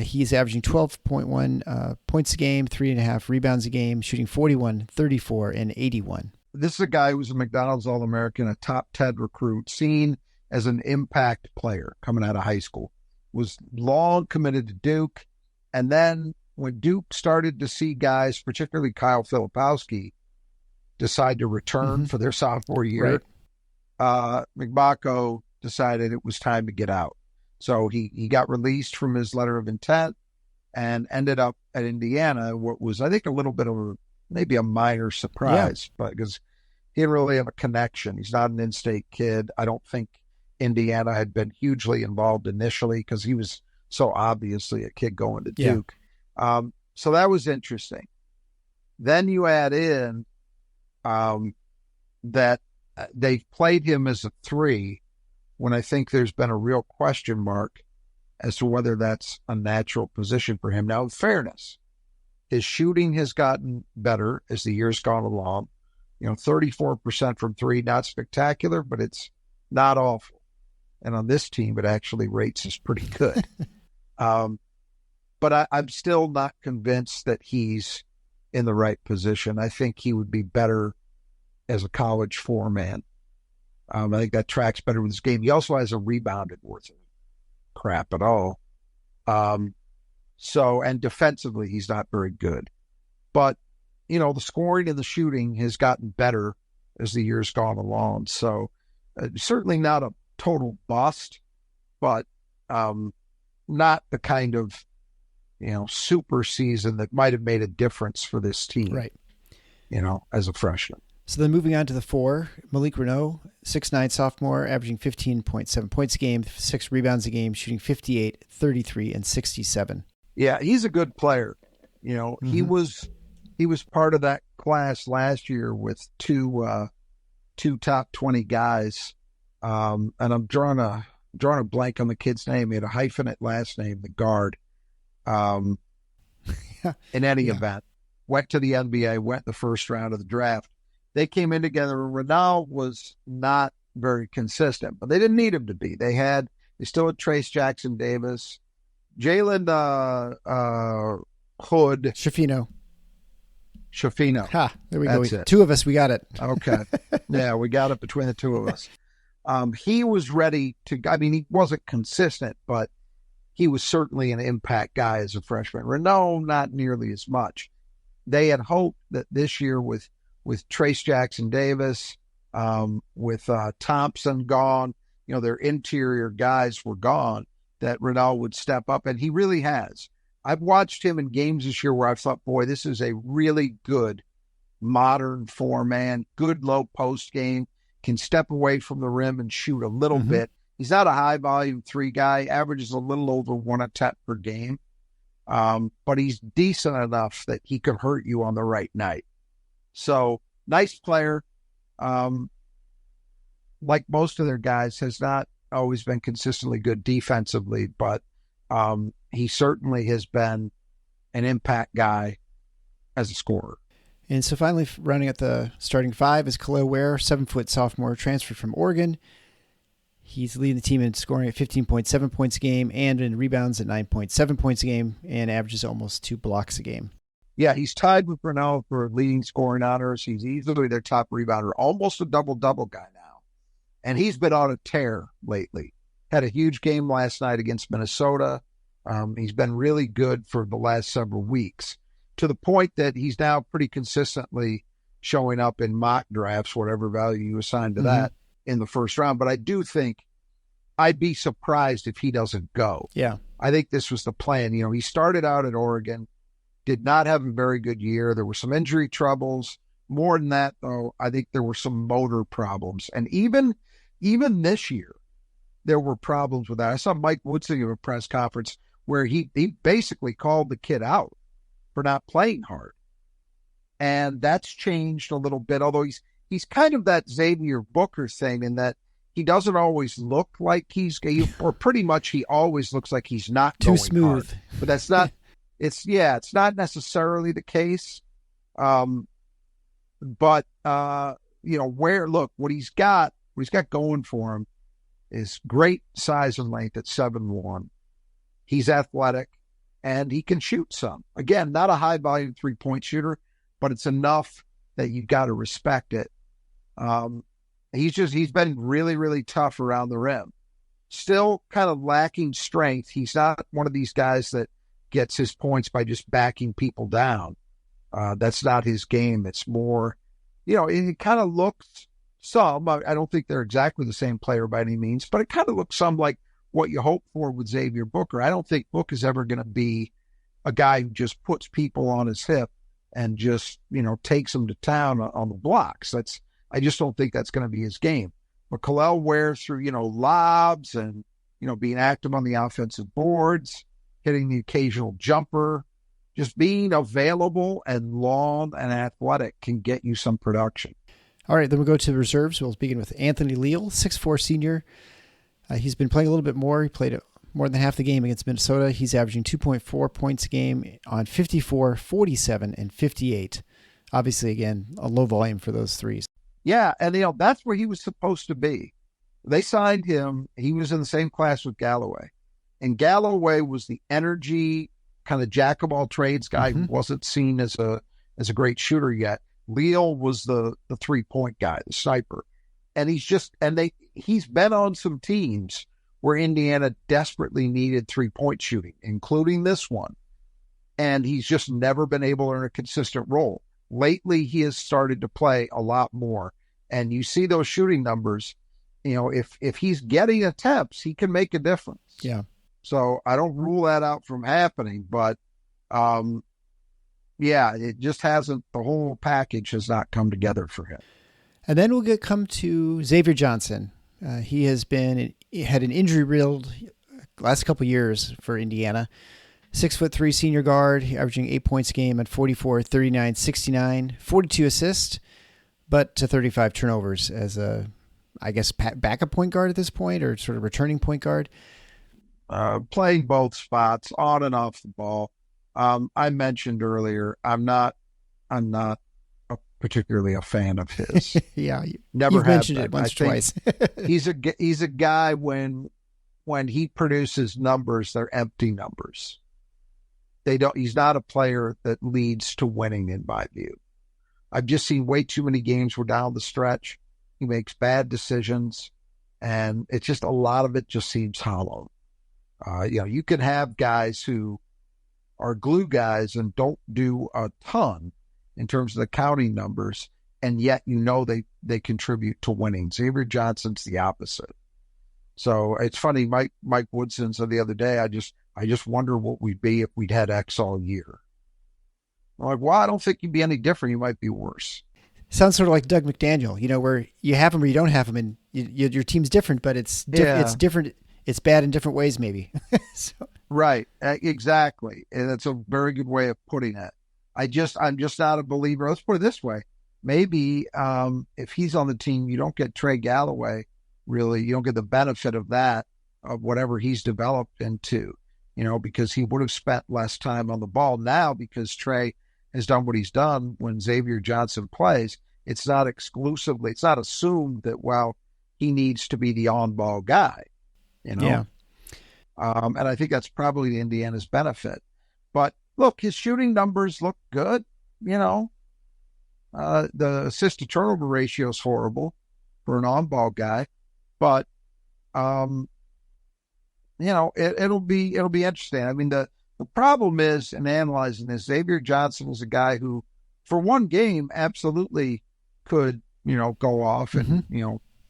He's averaging 12.1 points a game, 3.5 rebounds a game, shooting 41, 34, and 81. This is a guy who was a McDonald's All-American, a top 10 recruit, seen as an impact player coming out of high school. Was long committed to Duke, and then when Duke started to see guys, particularly Kyle Filipowski, decide to return for their sophomore year, Mabako decided it was time to get out. So he got released from his letter of intent and ended up at Indiana, what was, I think, a little bit of maybe a minor surprise, but because he didn't really have a connection. He's not an in-state kid. I don't think Indiana had been hugely involved initially because he was so obviously a kid going to Duke. So that was interesting. Then you add in that they played him as a 3 when I think there's been a real question mark as to whether that's a natural position for him. Now, in fairness, his shooting has gotten better as the year's gone along. 34% from 3, not spectacular, but it's not awful. And on this team, it actually rates as pretty good. But I'm still not convinced that he's in the right position. I think he would be better as a college 4-man. I think that tracks better with his game. He also has a rebounded worth of crap at all. And defensively, he's not very good. But, the scoring and the shooting has gotten better as the year's gone along. So certainly not a total bust, but not the kind of, super season that might have made a difference for this team, right? As a freshman. So then moving on to the 4, Malik Renault, 6'9" sophomore, averaging 15.7 points a game, 6 rebounds a game, shooting 58, 33, and 67. Yeah, he's a good player. He was part of that class last year with two top 20 guys. And I'm drawing a blank on the kid's name. He had a hyphenate last name, the guard. In any event, went to the NBA, went the first round of the draft. They came in together. Renault was not very consistent, but they didn't need him to be. They still had Trace Jackson Davis, Jalen Hood. Shafino. Ha, there we go. Two of us, we got it. Okay. Yeah, we got it between the two of us. He was ready to, he wasn't consistent, but he was certainly an impact guy as a freshman. Renault, not nearly as much. They had hoped that this year with Trace Jackson Davis, with Thompson gone, their interior guys were gone, that Renault would step up, and he really has. I've watched him in games this year where I've thought, boy, this is a really good modern 4-man, good low post game, can step away from the rim and shoot a little bit. He's not a high volume 3 guy, averages a little over 1 attempt per game. But he's decent enough that he could hurt you on the right night. So nice player. Like most of their guys, has not always been consistently good defensively, but he certainly has been an impact guy as a scorer. And so finally, rounding out the starting 5 is Khalil Ware, 7-foot sophomore, transferred from Oregon. He's leading the team in scoring at 15.7 points a game and in rebounds at 9.7 points a game, and averages almost 2 blocks a game. Yeah, he's tied with Renault for leading scoring honors. He's easily their top rebounder, almost a double-double guy now. And he's been on a tear lately. Had a huge game last night against Minnesota. He's been really good for the last several weeks, to the point that he's now pretty consistently showing up in mock drafts, whatever value you assign to that, in the first round. But I do think I'd be surprised if he doesn't go. Yeah. I think this was the plan. He started out at Oregon, did not have a very good year. There were some injury troubles. More than that, though, I think there were some motor problems. And even this year, there were problems with that. I saw Mike Woodson give a press conference where he basically called the kid out for not playing hard. And that's changed a little bit, although he's kind of that Xavier Booker thing in that he doesn't always look like or pretty much he always looks like he's not too going smooth. hard. But that's not, it's not necessarily the case. But what he's got going for him is great size and length at 7'1". He's athletic and he can shoot some. Again, not a high volume 3-point shooter, but it's enough that you've got to respect it. He's been really, really tough around the rim. Still kind of lacking strength. He's not one of these guys that gets his points by just backing people down. That's not his game. It's more, it kind of looks some, I don't think they're exactly the same player by any means, but it kind of looks some like what you hope for with Xavier Booker. I don't think Book is ever going to be a guy who just puts people on his hip and just, takes them to town on the blocks. I just don't think that's going to be his game. But Khalil Ware, through, lobs and, being active on the offensive boards, hitting the occasional jumper, just being available and long and athletic can get you some production. All right, then we'll go to the reserves. We'll begin with Anthony Leal, 6'4" senior. He's been playing a little bit more. He played more than half the game against Minnesota. He's averaging 2.4 points a game on 54, 47, and 58. Obviously, again, a low volume for those threes. Yeah, and that's where he was supposed to be. They signed him. He was in the same class with Galloway. And Galloway was the energy, kind of jack of all trades guy who wasn't seen as a great shooter yet. Leal was the 3-point guy, the sniper. And he's been on some teams where Indiana desperately needed 3-point shooting, including this one. And he's just never been able to earn a consistent role. Lately, he has started to play a lot more. And you see those shooting numbers, if he's getting attempts, he can make a difference. Yeah. So I don't rule that out from happening, but Yeah, it just hasn't, the whole package has not come together for him. And then we'll come to Xavier Johnson. He had an injury-riddled last couple years for Indiana. 6'3" senior guard, averaging 8 points a game at 44, 39, 69, 42 assists, but to 35 turnovers as a, I guess, backup point guard at this point, or sort of returning point guard. Playing both spots, on and off the ball. I mentioned earlier, I'm not particularly a fan of his. Yeah, never you've mentioned it once or twice. he's a guy when he produces numbers, they're empty numbers. He's not a player that leads to winning, in my view. I've just seen way too many games where down the stretch he makes bad decisions, and it's just, a lot of it just seems hollow. You can have guys who are glue guys and don't do a ton in terms of the counting numbers, and yet they contribute to winning. Xavier Johnson's the opposite. So it's funny, Mike Woodson said the other day, I just wonder what we'd be if we'd had X all year. I'm like, well, I don't think you'd be any different. You might be worse. Sounds sort of like Doug McDaniel, where you have him or you don't have him, and your team's different, but it's different. It's bad in different ways, maybe. So. Right, exactly, and that's a very good way of putting it. I'm just not a believer. Let's put it this way: maybe if he's on the team, you don't get Trey Galloway. Really, you don't get the benefit of that, of whatever he's developed into. Because he would have spent less time on the ball. Now, because Trey has done what he's done, when Xavier Johnson plays, it's not assumed that, well, he needs to be the on-ball guy, Yeah. And I think that's probably Indiana's benefit. But look, his shooting numbers look good. The assist to turnover ratio is horrible for an on-ball guy, but it'll be interesting. I mean, the problem is, in analyzing this, Xavier Johnson is a guy who, for one game, absolutely could, go off and,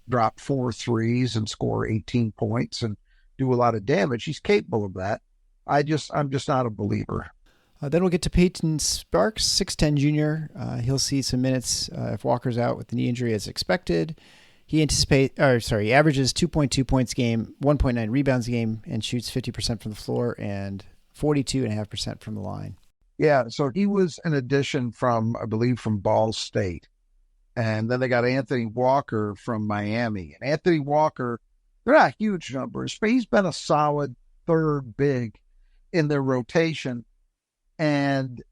drop 4 threes and score 18 points and do a lot of damage. He's capable of that. I'm just not a believer. Then we'll get to Peyton Sparks, 6'10" junior. He'll see some minutes if Walker's out with the knee injury as expected. He averages 2.2 points a game, 1.9 rebounds a game, and shoots 50% from the floor and 42.5% from the line. Yeah, so he was an addition from, I believe, from Ball State. And then they got Anthony Walker from Miami. And Anthony Walker, they're not huge numbers, but he's been a solid third big in their rotation. And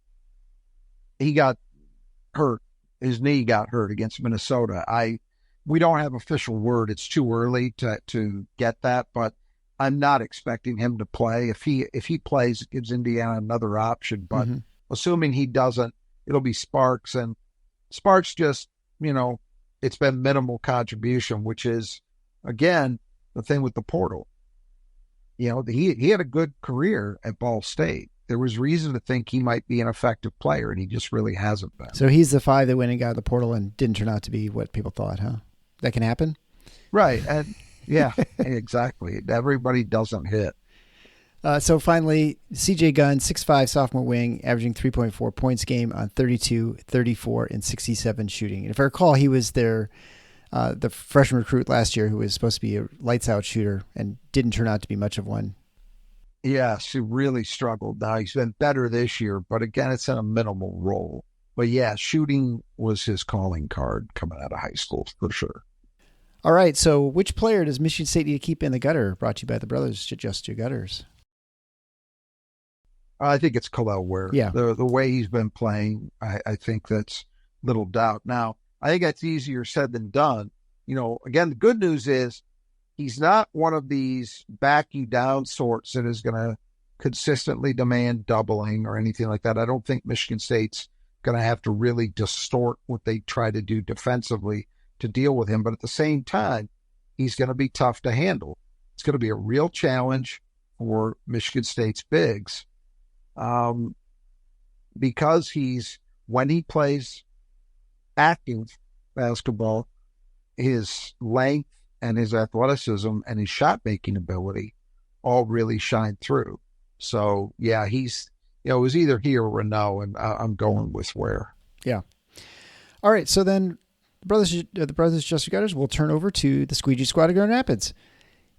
he got hurt. His knee got hurt against Minnesota. We don't have official word. It's too early to get that, but I'm not expecting him to play. If he plays, it gives Indiana another option. But assuming he doesn't, it'll be Sparks. And Sparks just, it's been minimal contribution, which is, again, the thing with the portal. He had a good career at Ball State. There was reason to think he might be an effective player, and he just really hasn't been. So he's the 5 that went and got the portal and didn't turn out to be what people thought, huh? That can happen? Right. And yeah, exactly. Everybody doesn't hit. So finally, CJ Gunn, 6'5", sophomore wing, averaging 3.4 points a game on 32, 34, and 67 shooting. And if I recall, he was the freshman recruit last year who was supposed to be a lights-out shooter and didn't turn out to be much of one. Yes, he really struggled. Now, he's been better this year, but again, it's in a minimal role. But yeah, shooting was his calling card coming out of high school, for sure. All right, so which player does Michigan State need to keep in the gutter? Brought to you by the Brothers to Just Your Gutters. I think it's Khalil Ware. Yeah. The way he's been playing, I think that's little doubt. Now, I think that's easier said than done. Again, the good news is he's not one of these back you down sorts that is going to consistently demand doubling or anything like that. I don't think Michigan State's going to have to really distort what they try to do defensively to deal with him. But at the same time, he's going to be tough to handle. It's going to be a real challenge for Michigan State's bigs. Because when he plays active basketball, his length and his athleticism and his shot making ability all really shine through. So yeah, he's it was either he or Renault, and I'm going with Ware. Yeah. All right. So then the brothers Just Gutters will turn over to the Squeegee Squad of Grand Rapids.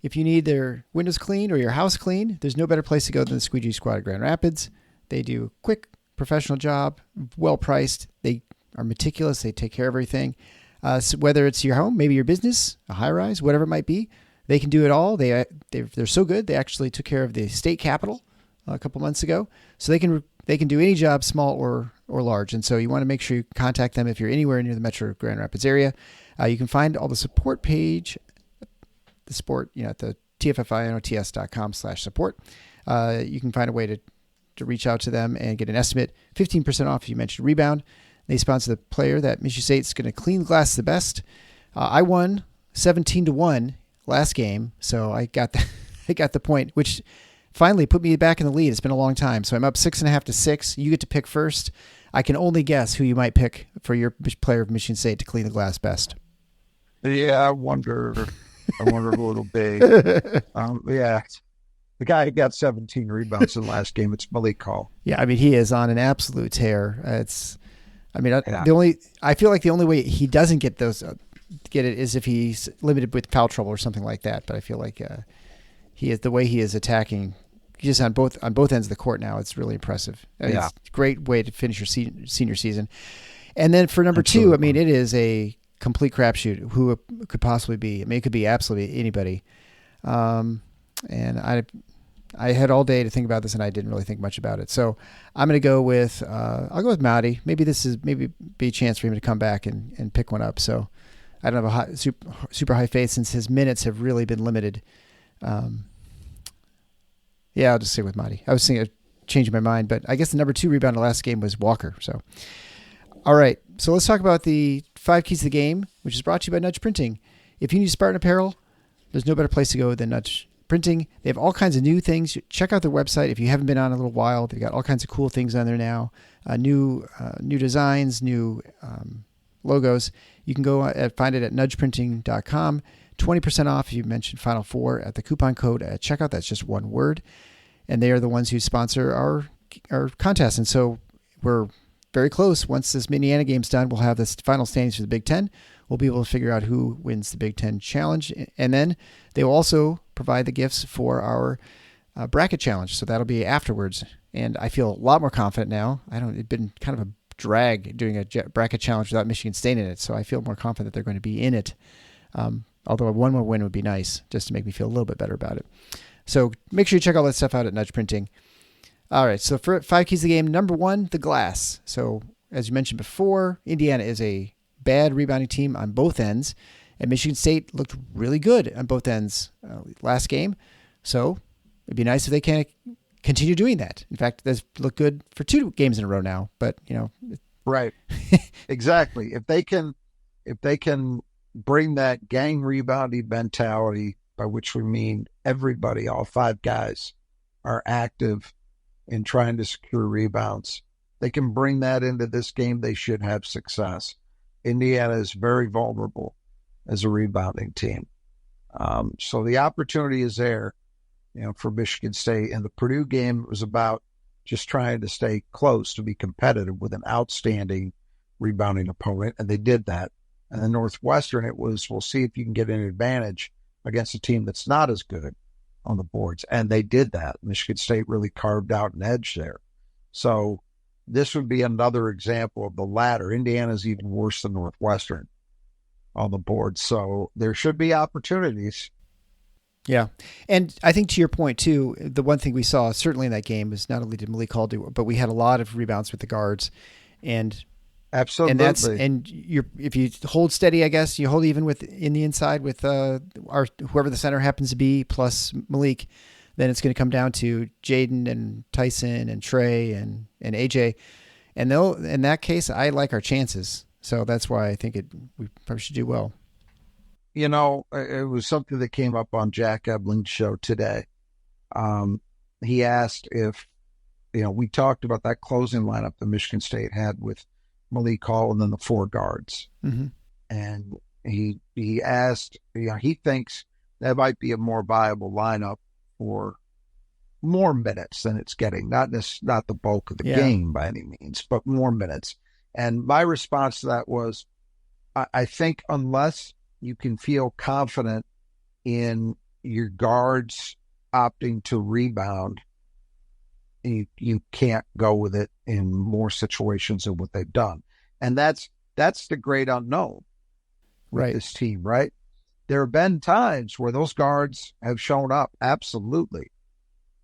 If you need their windows cleaned or your house cleaned, there's no better place to go than the Squeegee Squad of Grand Rapids. They do a quick, professional job, well priced. They are meticulous. They take care of everything. So whether it's your home, maybe your business, a high rise, whatever it might be, they can do it all. They're so good. They actually took care of the state capitol a couple months ago, so they can do any job, small or large. And so you want to make sure you contact them if you're anywhere near the Metro Grand Rapids area. You can find all the support page, the support, at the tffinots.com/support. You can find a way to reach out to them and get an estimate, 15% off if you mentioned Rebound. They sponsor the player that Michigan State's going to clean the glass the best. I won 17-1 last game, so I got the point, which finally put me back in the lead. It's been a long time, so I'm up 6.5 to 6. You get to pick first. I can only guess who you might pick for your player of Michigan State to clean the glass best. Yeah, I wonder a little bit. Yeah. The guy who got 17 rebounds in the last game, it's Malik Hall. Yeah, I mean, he is on an absolute tear. I feel like the only way he doesn't get it is if he's limited with foul trouble or something like that. But I feel like the way he is attacking, just on both ends of the court now, it's really impressive. It's a great way to finish your senior season. And then for number two, I mean, it is a complete crapshoot. Who it could possibly be? I mean, it could be absolutely anybody. And I had all day to think about this, and I didn't really think much about it. So I'm going to go with I'll go with Madi. Maybe be a chance for him to come back and pick one up. So I don't have a super high faith since his minutes have really been limited. Yeah, I'll just stick with Madi. I was thinking of changing my mind, but I guess the number 2 rebound in the last game was Walker. So, all right. So let's talk about the 5 keys to the game, which is brought to you by Nudge Printing. If you need Spartan apparel, there's no better place to go than Nudge Printing. They have all kinds of new things. Check out their website if you haven't been on a little while. They've got all kinds of cool things on there now. New designs, new logos. You can go find it at nudgeprinting.com. 20% off if you mention Final Four at the coupon code at checkout. That's just one word. And they are the ones who sponsor our contest. And so we're very close. Once this Indiana game's done, we'll have the final standings for the Big Ten. We'll be able to figure out who wins the Big Ten Challenge. And then they will also provide the gifts for our bracket challenge. So that'll be afterwards. And I feel a lot more confident now. It's been kind of a drag doing a bracket challenge without Michigan State in it. So I feel more confident that they're going to be in it. Although one more win would be nice just to make me feel a little bit better about it. So make sure you check all that stuff out at Nudge Printing. All right, so for 5 keys of the game, number 1, the glass. So as you mentioned before, Indiana is a bad rebounding team on both ends, and Michigan State looked really good on both ends last game. So it'd be nice if they can continue doing that. In fact, that's looked good for 2 games in a row now. But right, exactly. If they can bring that gang rebounding mentality, by which we mean everybody, all 5 guys are active in trying to secure rebounds. They can bring that into this game. They should have success. Indiana is very vulnerable as a rebounding team. So the opportunity is there, for Michigan State. And the Purdue game was about just trying to stay close to be competitive with an outstanding rebounding opponent. And they did that. And the Northwestern, it was, we'll see if you can get an advantage against a team that's not as good on the boards. And they did that. Michigan State really carved out an edge there. So this would be another example of the latter. Indiana's even worse than Northwestern on the board. So there should be opportunities. Yeah. And I think to your point too, the one thing we saw certainly in that game was not only did Malik Hall do, but we had a lot of rebounds with the guards. And absolutely. If you hold steady, I guess you hold even in the inside with whoever the center happens to be plus Malik, then it's going to come down to Jaden and Tyson and Trey and AJ, and in that case, I like our chances. So that's why I think we probably should do well. It was something that came up on Jack Ebling's show today. He asked if, we talked about that closing lineup that Michigan State had with Malik Hall and then the 4 guards. Mm-hmm. And he asked, he thinks that might be a more viable lineup for more minutes than it's getting. Not the bulk of the game by any means, but more minutes. And my response to that was, I think unless you can feel confident in your guards opting to rebound, you can't go with it in more situations than what they've done. And that's the great unknown with this team, right? There have been times where those guards have shown up, absolutely,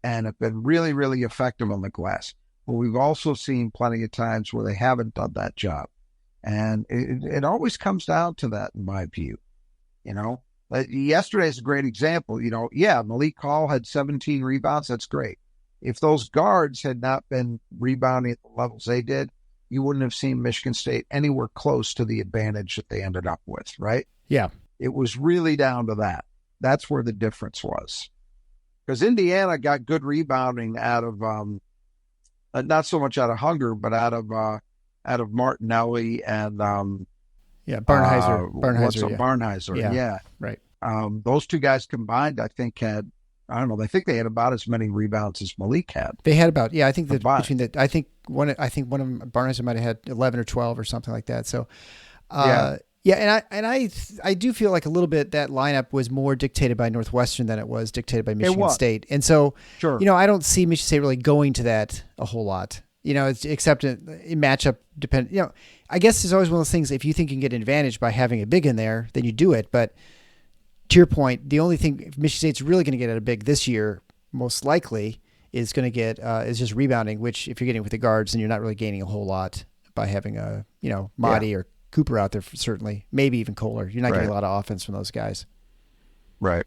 and have been really, really effective on the glass. But we've also seen plenty of times where they haven't done that job. And it always comes down to that, in my view. Yesterday's a great example. Malik Hall had 17 rebounds. That's great. If those guards had not been rebounding at the levels they did, you wouldn't have seen Michigan State anywhere close to the advantage that they ended up with, right? Yeah. It was really down to that. That's where the difference was. Because Indiana got good rebounding out of, not so much out of Hunger, but out of Martinelli and Barnhizer. Barnhizer. Yeah. Right. Those two guys combined, I think, I think they had about as many rebounds as Malik had. They had about, I think that I think one of them, Barnhizer might have had 11 or 12 or something like that. So, and I do feel like a little bit that lineup was more dictated by Northwestern than it was dictated by Michigan State. And so, I don't see Michigan State really going to that a whole lot. Except in matchup depend. I guess it's always one of those things. If you think you can get an advantage by having a big in there, then you do it. But to your point, the only thing Michigan State's really going to get out of big this year, most likely, is going to get is just rebounding. Which, if you're getting with the guards, then you're not really gaining a whole lot by having a Mahdi or Cooper out there. Certainly, maybe even Kohler. You're not getting a lot of offense from those guys. Right.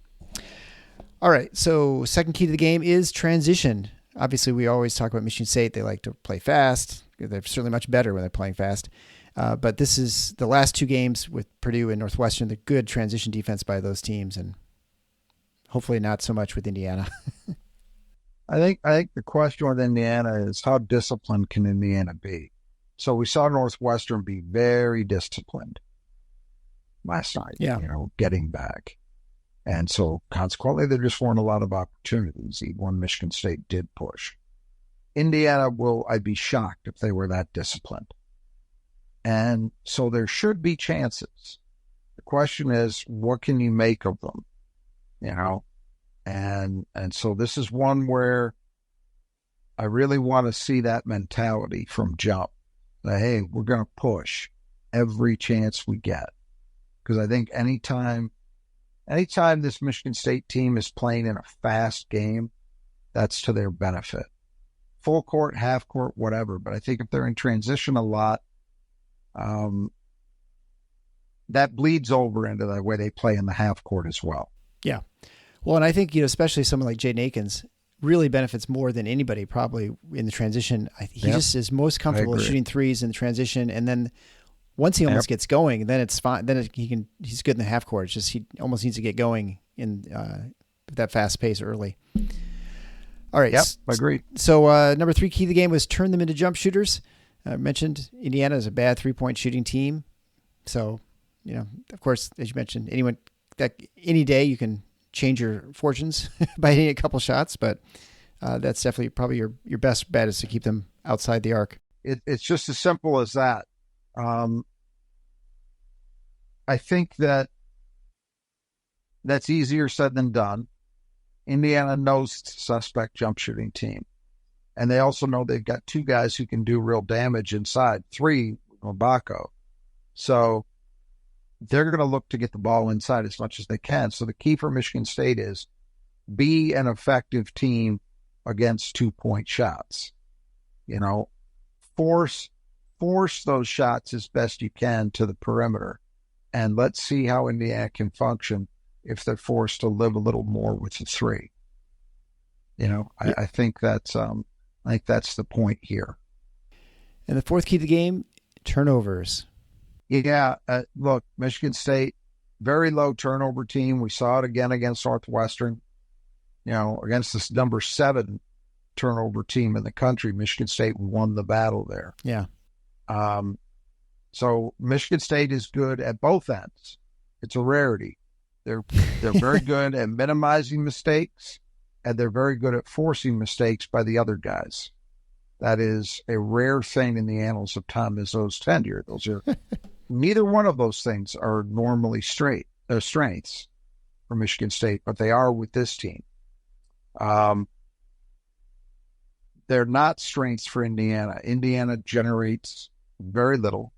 All right. So, second key to the game is transition. Obviously, we always talk about Michigan State. They like to play fast. They're certainly much better when they're playing fast. But this is the last two games with Purdue and Northwestern, the good transition defense by those teams, and hopefully not so much with Indiana. I think the question with Indiana is how disciplined can Indiana be? So we saw Northwestern be very disciplined last night, getting back. And so consequently, there just weren't a lot of opportunities, even when Michigan State did push. Indiana I'd be shocked if they were that disciplined. And so there should be chances. The question is, what can you make of them? And so this is one where I really want to see that mentality from jump. That, hey, we're going to push every chance we get. Because I think anytime this Michigan State team is playing in a fast game, that's to their benefit. Full court, half court, whatever. But I think if they're in transition a lot, that bleeds over into the way they play in the half court as well. Yeah. Well, and I think, especially someone like Jaden Akins really benefits more than anybody probably in the transition. He just is most comfortable shooting threes in the transition. And then once he almost gets going, then it's fine. Then he's good in the half court. It's just, he almost needs to get going in that fast pace early. All right. Yep. Agreed. So number 3 key of the game was turn them into jump shooters. I mentioned Indiana is a bad 3-point shooting team. So, of course, as you mentioned, any day you can change your fortunes by hitting a couple shots, but that's definitely probably your best bet is to keep them outside the arc. It's just as simple as that. I think that's easier said than done. Indiana knows it's a suspect jump shooting team. And they also know they've got 2 guys who can do real damage inside. 3, Mabako. So they're going to look to get the ball inside as much as they can. So the key for Michigan State is be an effective team against 2-point shots. Force those shots as best you can to the perimeter. And let's see how Indiana can function if they're forced to live a little more with the 3. I think that's the point here. And the 4th key to the game, turnovers. Yeah, look, Michigan State, very low turnover team. We saw it again against Northwestern. Against this number 7 turnover team in the country, Michigan State won the battle there. Yeah. So Michigan State is good at both ends. It's a rarity. They're very good at minimizing mistakes, and they're very good at forcing mistakes by the other guys. That is a rare thing in the annals of Tom Izzo's tenure. Those are neither one of those things are normally strengths for Michigan State, but they are with this team. They're not strengths for Indiana. Indiana generates very little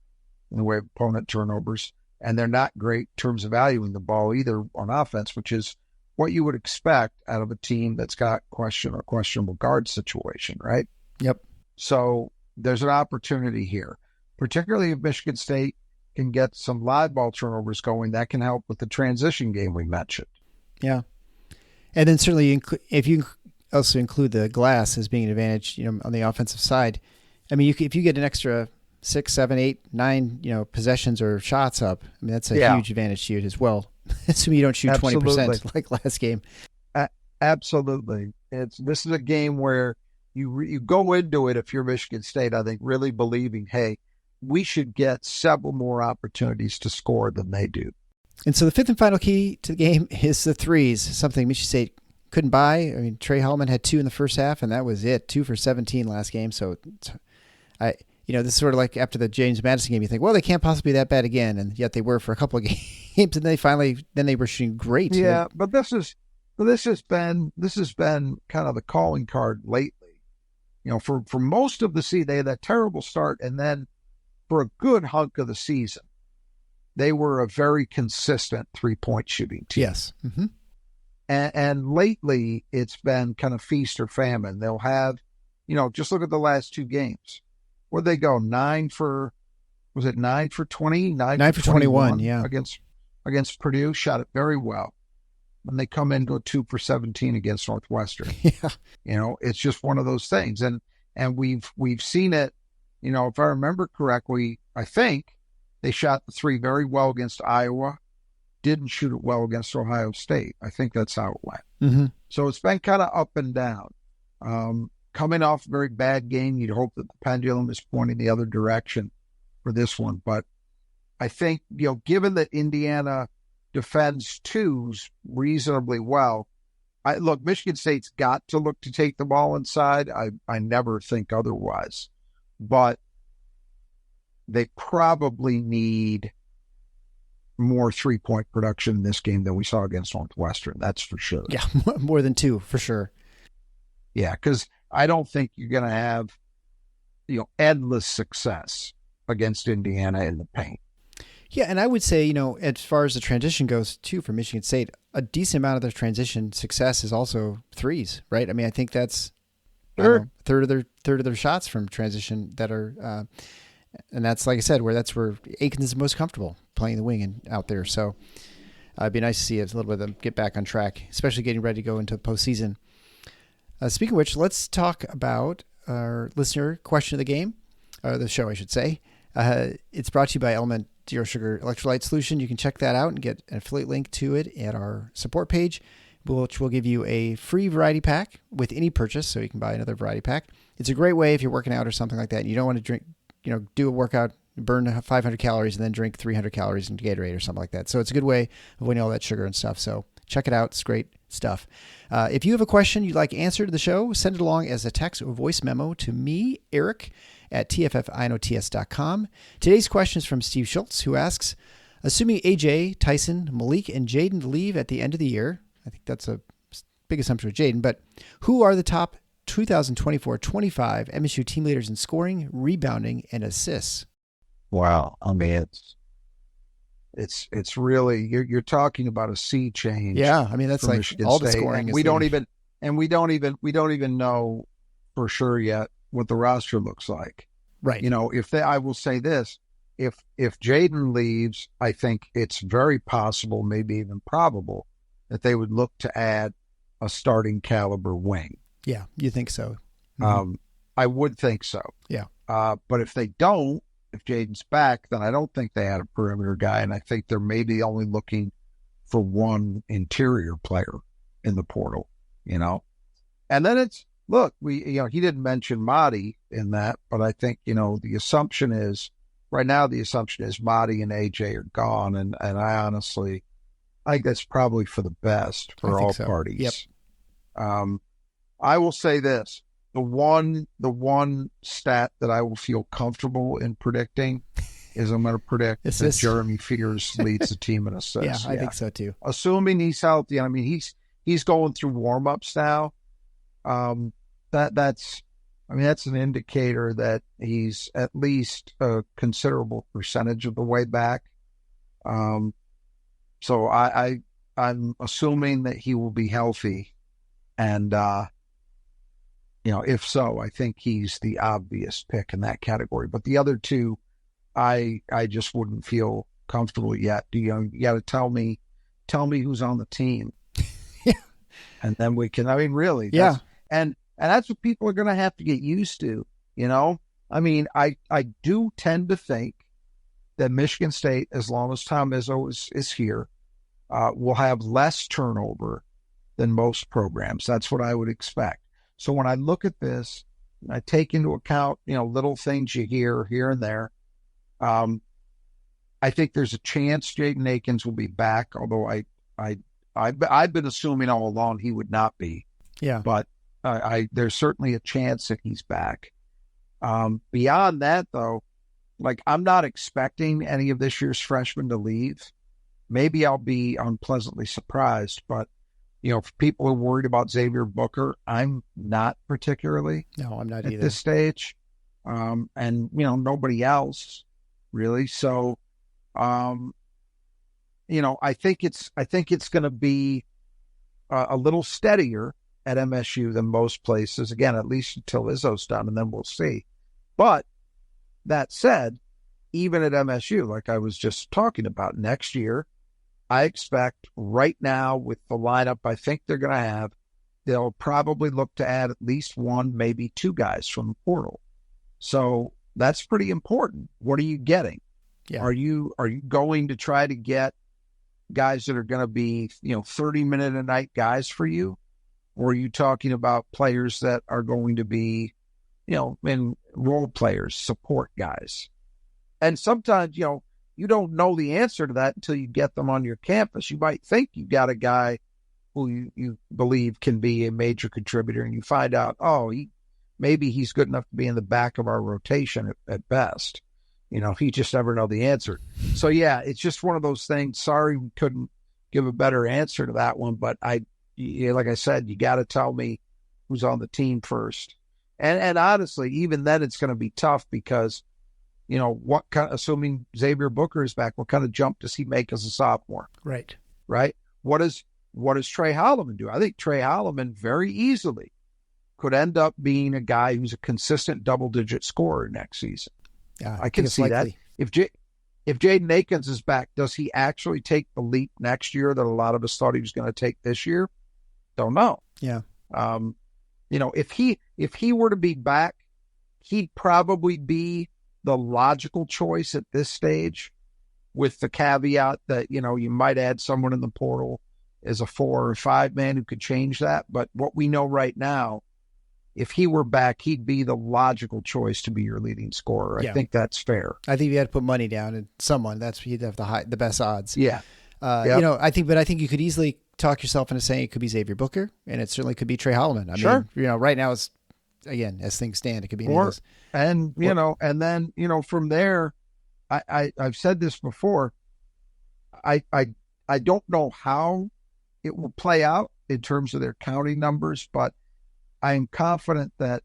in the way of opponent turnovers, and they're not great in terms of valuing the ball either on offense, which is what you would expect out of a team that's got questionable guard situation, right? Yep. So there's an opportunity here, particularly if Michigan State can get some live ball turnovers going. That can help with the transition game we mentioned. Yeah. And then certainly if you also include the glass as being an advantage, on the offensive side, I mean, if you get an extra 6, 7, 8, 9, possessions or shots up, I mean, that's a huge advantage to you as well. Assuming you don't shoot 20% like last game. Absolutely. This is a game where you go into it, if you're Michigan State, I think, really believing, hey, we should get several more opportunities to score than they do. And so the fifth and final key to the game is the threes, something Michigan State couldn't buy. I mean, Trey Hallman had 2 in the first half, and that was it. 2 for 17 last game. So, this is sort of like after the James Madison game, you think, well, they can't possibly be that bad again, and yet they were for a couple of games, and then they were shooting great. Yeah, but this has been kind of the calling card lately. For most of the season, they had that terrible start, and then for a good hunk of the season, they were a very consistent 3-point shooting team. Yes. Mm-hmm. And lately, it's been kind of feast or famine. They'll have, just look at the last 2 games. Where'd they go? 9 for 20? 9 for 21, yeah. Against Purdue, shot it very well. When they come in, go 2 for 17 against Northwestern. Yeah. It's just one of those things. And we've seen it, if I remember correctly, I think they shot the 3 very well against Iowa, didn't shoot it well against Ohio State. I think that's how it went. Mm-hmm. So it's been kind of up and down. Coming off a very bad game, you'd hope that the pendulum is pointing the other direction for this one. But I think, given that Indiana defends 2s reasonably well, Michigan State's got to look to take the ball inside. I never think otherwise. But they probably need more 3-point production in this game than we saw against Northwestern. That's for sure. Yeah, more than 2 for sure. Yeah, because I don't think you're going to have, endless success against Indiana in the paint. Yeah, and I would say, as far as the transition goes, too, for Michigan State, a decent amount of their transition success is also threes, right? I mean, I think that's sure. third of their shots from transition that are, and that's, like I said, that's where Aikens is most comfortable playing the wing and out there. So it'd be nice to see a little bit of them get back on track, especially getting ready to go into postseason. Speaking of which, let's talk about our listener question of the game, or the show, I should say. It's brought to you by Element Zero Sugar Electrolyte Solution. You can check that out and get an affiliate link to it at our support page, which will give you a free variety pack with any purchase, so you can buy another variety pack. It's a great way if you're working out or something like that, and you don't want to drink, do a workout, burn 500 calories, and then drink 300 calories in Gatorade or something like that. So it's a good way of avoiding all that sugar and stuff. So check it out. It's great stuff. If you have a question you'd like answered to the show, send it along as a text or voice memo to me, Eric, at tffinots.com. Today's question is from Steve Schultz, who asks, assuming AJ, Tyson, Malik, and Jaden leave at the end of the year, I think that's a big assumption with Jaden, but who are the top 2024-25 MSU team leaders in scoring, rebounding, and assists? Wow. I mean, it's really, you're talking about a sea change. Yeah. I mean, that's like Michigan all State. the scoring. We don't even know for sure yet what the roster looks like. Right. I will say this, if Jaden leaves, I think it's very possible, maybe even probable, that they would look to add a starting caliber wing. Yeah. You think so? Mm-hmm. I would think so. Yeah. But if they don't, if Jaden's back, then I don't think they had a perimeter guy, and I think they're maybe only looking for one interior player in the portal, And then he didn't mention Mahdi in that, but I think, the assumption is, right now the assumption is Mahdi and AJ are gone, and I honestly, I think that's probably for the best for all parties. Yep. I will say this. The one stat that I will feel comfortable in predicting is I'm going to predict that Jeremy Fears leads the team in assists. Yeah, I think so too. Assuming he's healthy. I mean, he's going through warm-ups now. That's an indicator that he's at least a considerable percentage of the way back. So I'm assuming that he will be healthy, and if so, I think he's the obvious pick in that category. But the other two, I just wouldn't feel comfortable yet. You got to tell me who's on the team, and then we can. I mean, really, and that's what people are going to have to get used to. I mean, I do tend to think that Michigan State, as long as Tom Izzo is here, will have less turnover than most programs. That's what I would expect. So when I look at this, I take into account, little things you hear here and there. I think there's a chance Jaden Akins will be back, although I've been assuming all along he would not be. Yeah. But there's certainly a chance that he's back. Beyond that, though, I'm not expecting any of this year's freshmen to leave. Maybe I'll be unpleasantly surprised, but for people who are worried about Xavier Booker, I'm not particularly. No, I'm not at either. This stage. And nobody else really. So, I think it's going to be a little steadier at MSU than most places. Again, at least until Izzo's done, and then we'll see. But that said, even at MSU, like I was just talking about, next year, I expect right now with the lineup I think they're going to have, they'll probably look to add at least one, maybe two guys from the portal. So that's pretty important. What are you getting? Yeah. Are you going to try to get guys that are going to be, 30-minute a night guys for you? Or are you talking about players that are going to be, in role players, support guys? And sometimes, you don't know the answer to that until you get them on your campus. You might think you got a guy who you believe can be a major contributor, and you find out, maybe he's good enough to be in the back of our rotation at best. You just never know the answer. So, yeah, it's just one of those things. Sorry we couldn't give a better answer to that one, but like I said, you got to tell me who's on the team first. And honestly, even then it's going to be tough because, assuming Xavier Booker is back, what kind of jump does he make as a sophomore? Right. What does Trey Holloman do? I think Trey Holloman very easily could end up being a guy who's a consistent double-digit scorer next season. Yeah, I can see likely. that. If Jaden Akins is back, does he actually take the leap next year that a lot of us thought he was going to take this year? Don't know. Yeah. If he were to be back, he'd probably be the logical choice at this stage, with the caveat that, you might add someone in the portal as a 4 or 5 man who could change that. But what we know right now, if he were back, he'd be the logical choice to be your leading scorer. Yeah. I think that's fair. I think you had to put money down and someone he'd have the best odds. Yeah. Yep. I think you could easily talk yourself into saying it could be Xavier Booker, and it certainly could be Trey Holloman. I mean, right now it's, again, as things stand, it could be any of those. And and then from there, I've said this before. I don't know how it will play out in terms of their counting numbers, but I am confident that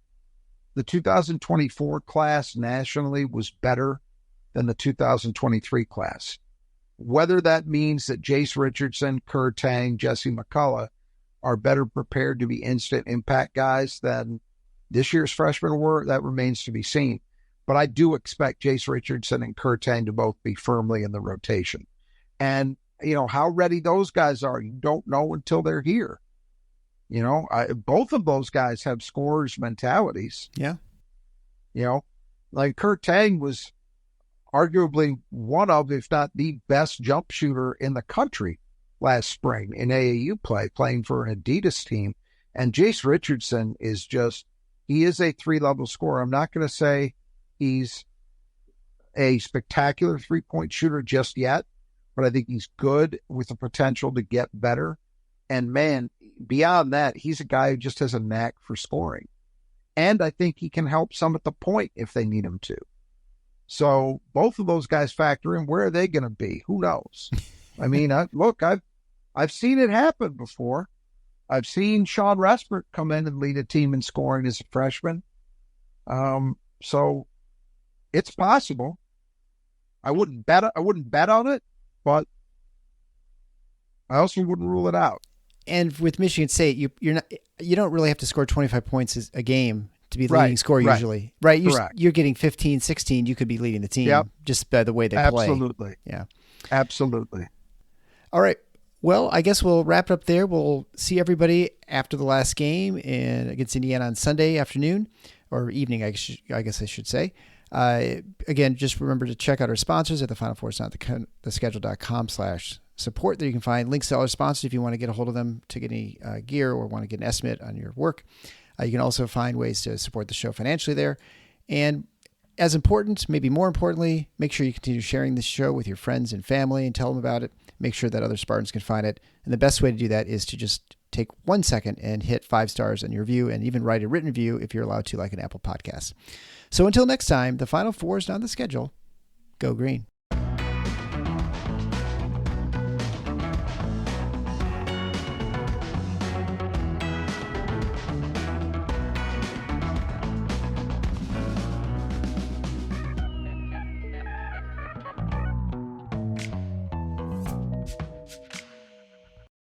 the 2024 class nationally was better than the 2023 class. Whether that means that Jace Richardson, Kerr Tang, Jesse McCullough are better prepared to be instant impact guys than this year's freshmen were, that remains to be seen. But I do expect Jace Richardson and Kerr Tang to both be firmly in the rotation. And, how ready those guys are, you don't know until they're here. Both of those guys have scorers' mentalities. Yeah. Like Kerr Tang was arguably one of, if not the best jump shooter in the country last spring in AAU play, playing for an Adidas team. And Jace Richardson is he is a 3-level scorer. I'm not going to say he's a spectacular 3-point shooter just yet, but I think he's good with the potential to get better. And man, beyond that, he's a guy who just has a knack for scoring. And I think he can help some at the point if they need him to. So both of those guys factor in. Where are they going to be? Who knows? I mean, I've seen it happen before. I've seen Sean Respert come in and lead a team in scoring as a freshman. So it's possible. I wouldn't bet on it, but I also wouldn't rule it out. And with Michigan State, you don't really have to score 25 points a game to be the leading scorer usually. Right. You're getting 15, 16. You could be leading the team just by the way they play. Absolutely. Yeah. Absolutely. All right. Well, I guess we'll wrap it up there. We'll see everybody after the last game against Indiana on Sunday afternoon or evening, I guess I should say. Again, just remember to check out our sponsors at thefinalfour.theschedule.com/support. There you can find links to all our sponsors if you want to get a hold of them to get any gear or want to get an estimate on your work. You can also find ways to support the show financially there. And as important, maybe more importantly, make sure you continue sharing this show with your friends and family and tell them about it. Make sure that other Spartans can find it. And the best way to do that is to just take 1 second and hit 5 stars on your review and even write a written review if you're allowed to, like an Apple Podcast. So until next time, the Final Four is on the schedule. Go Green.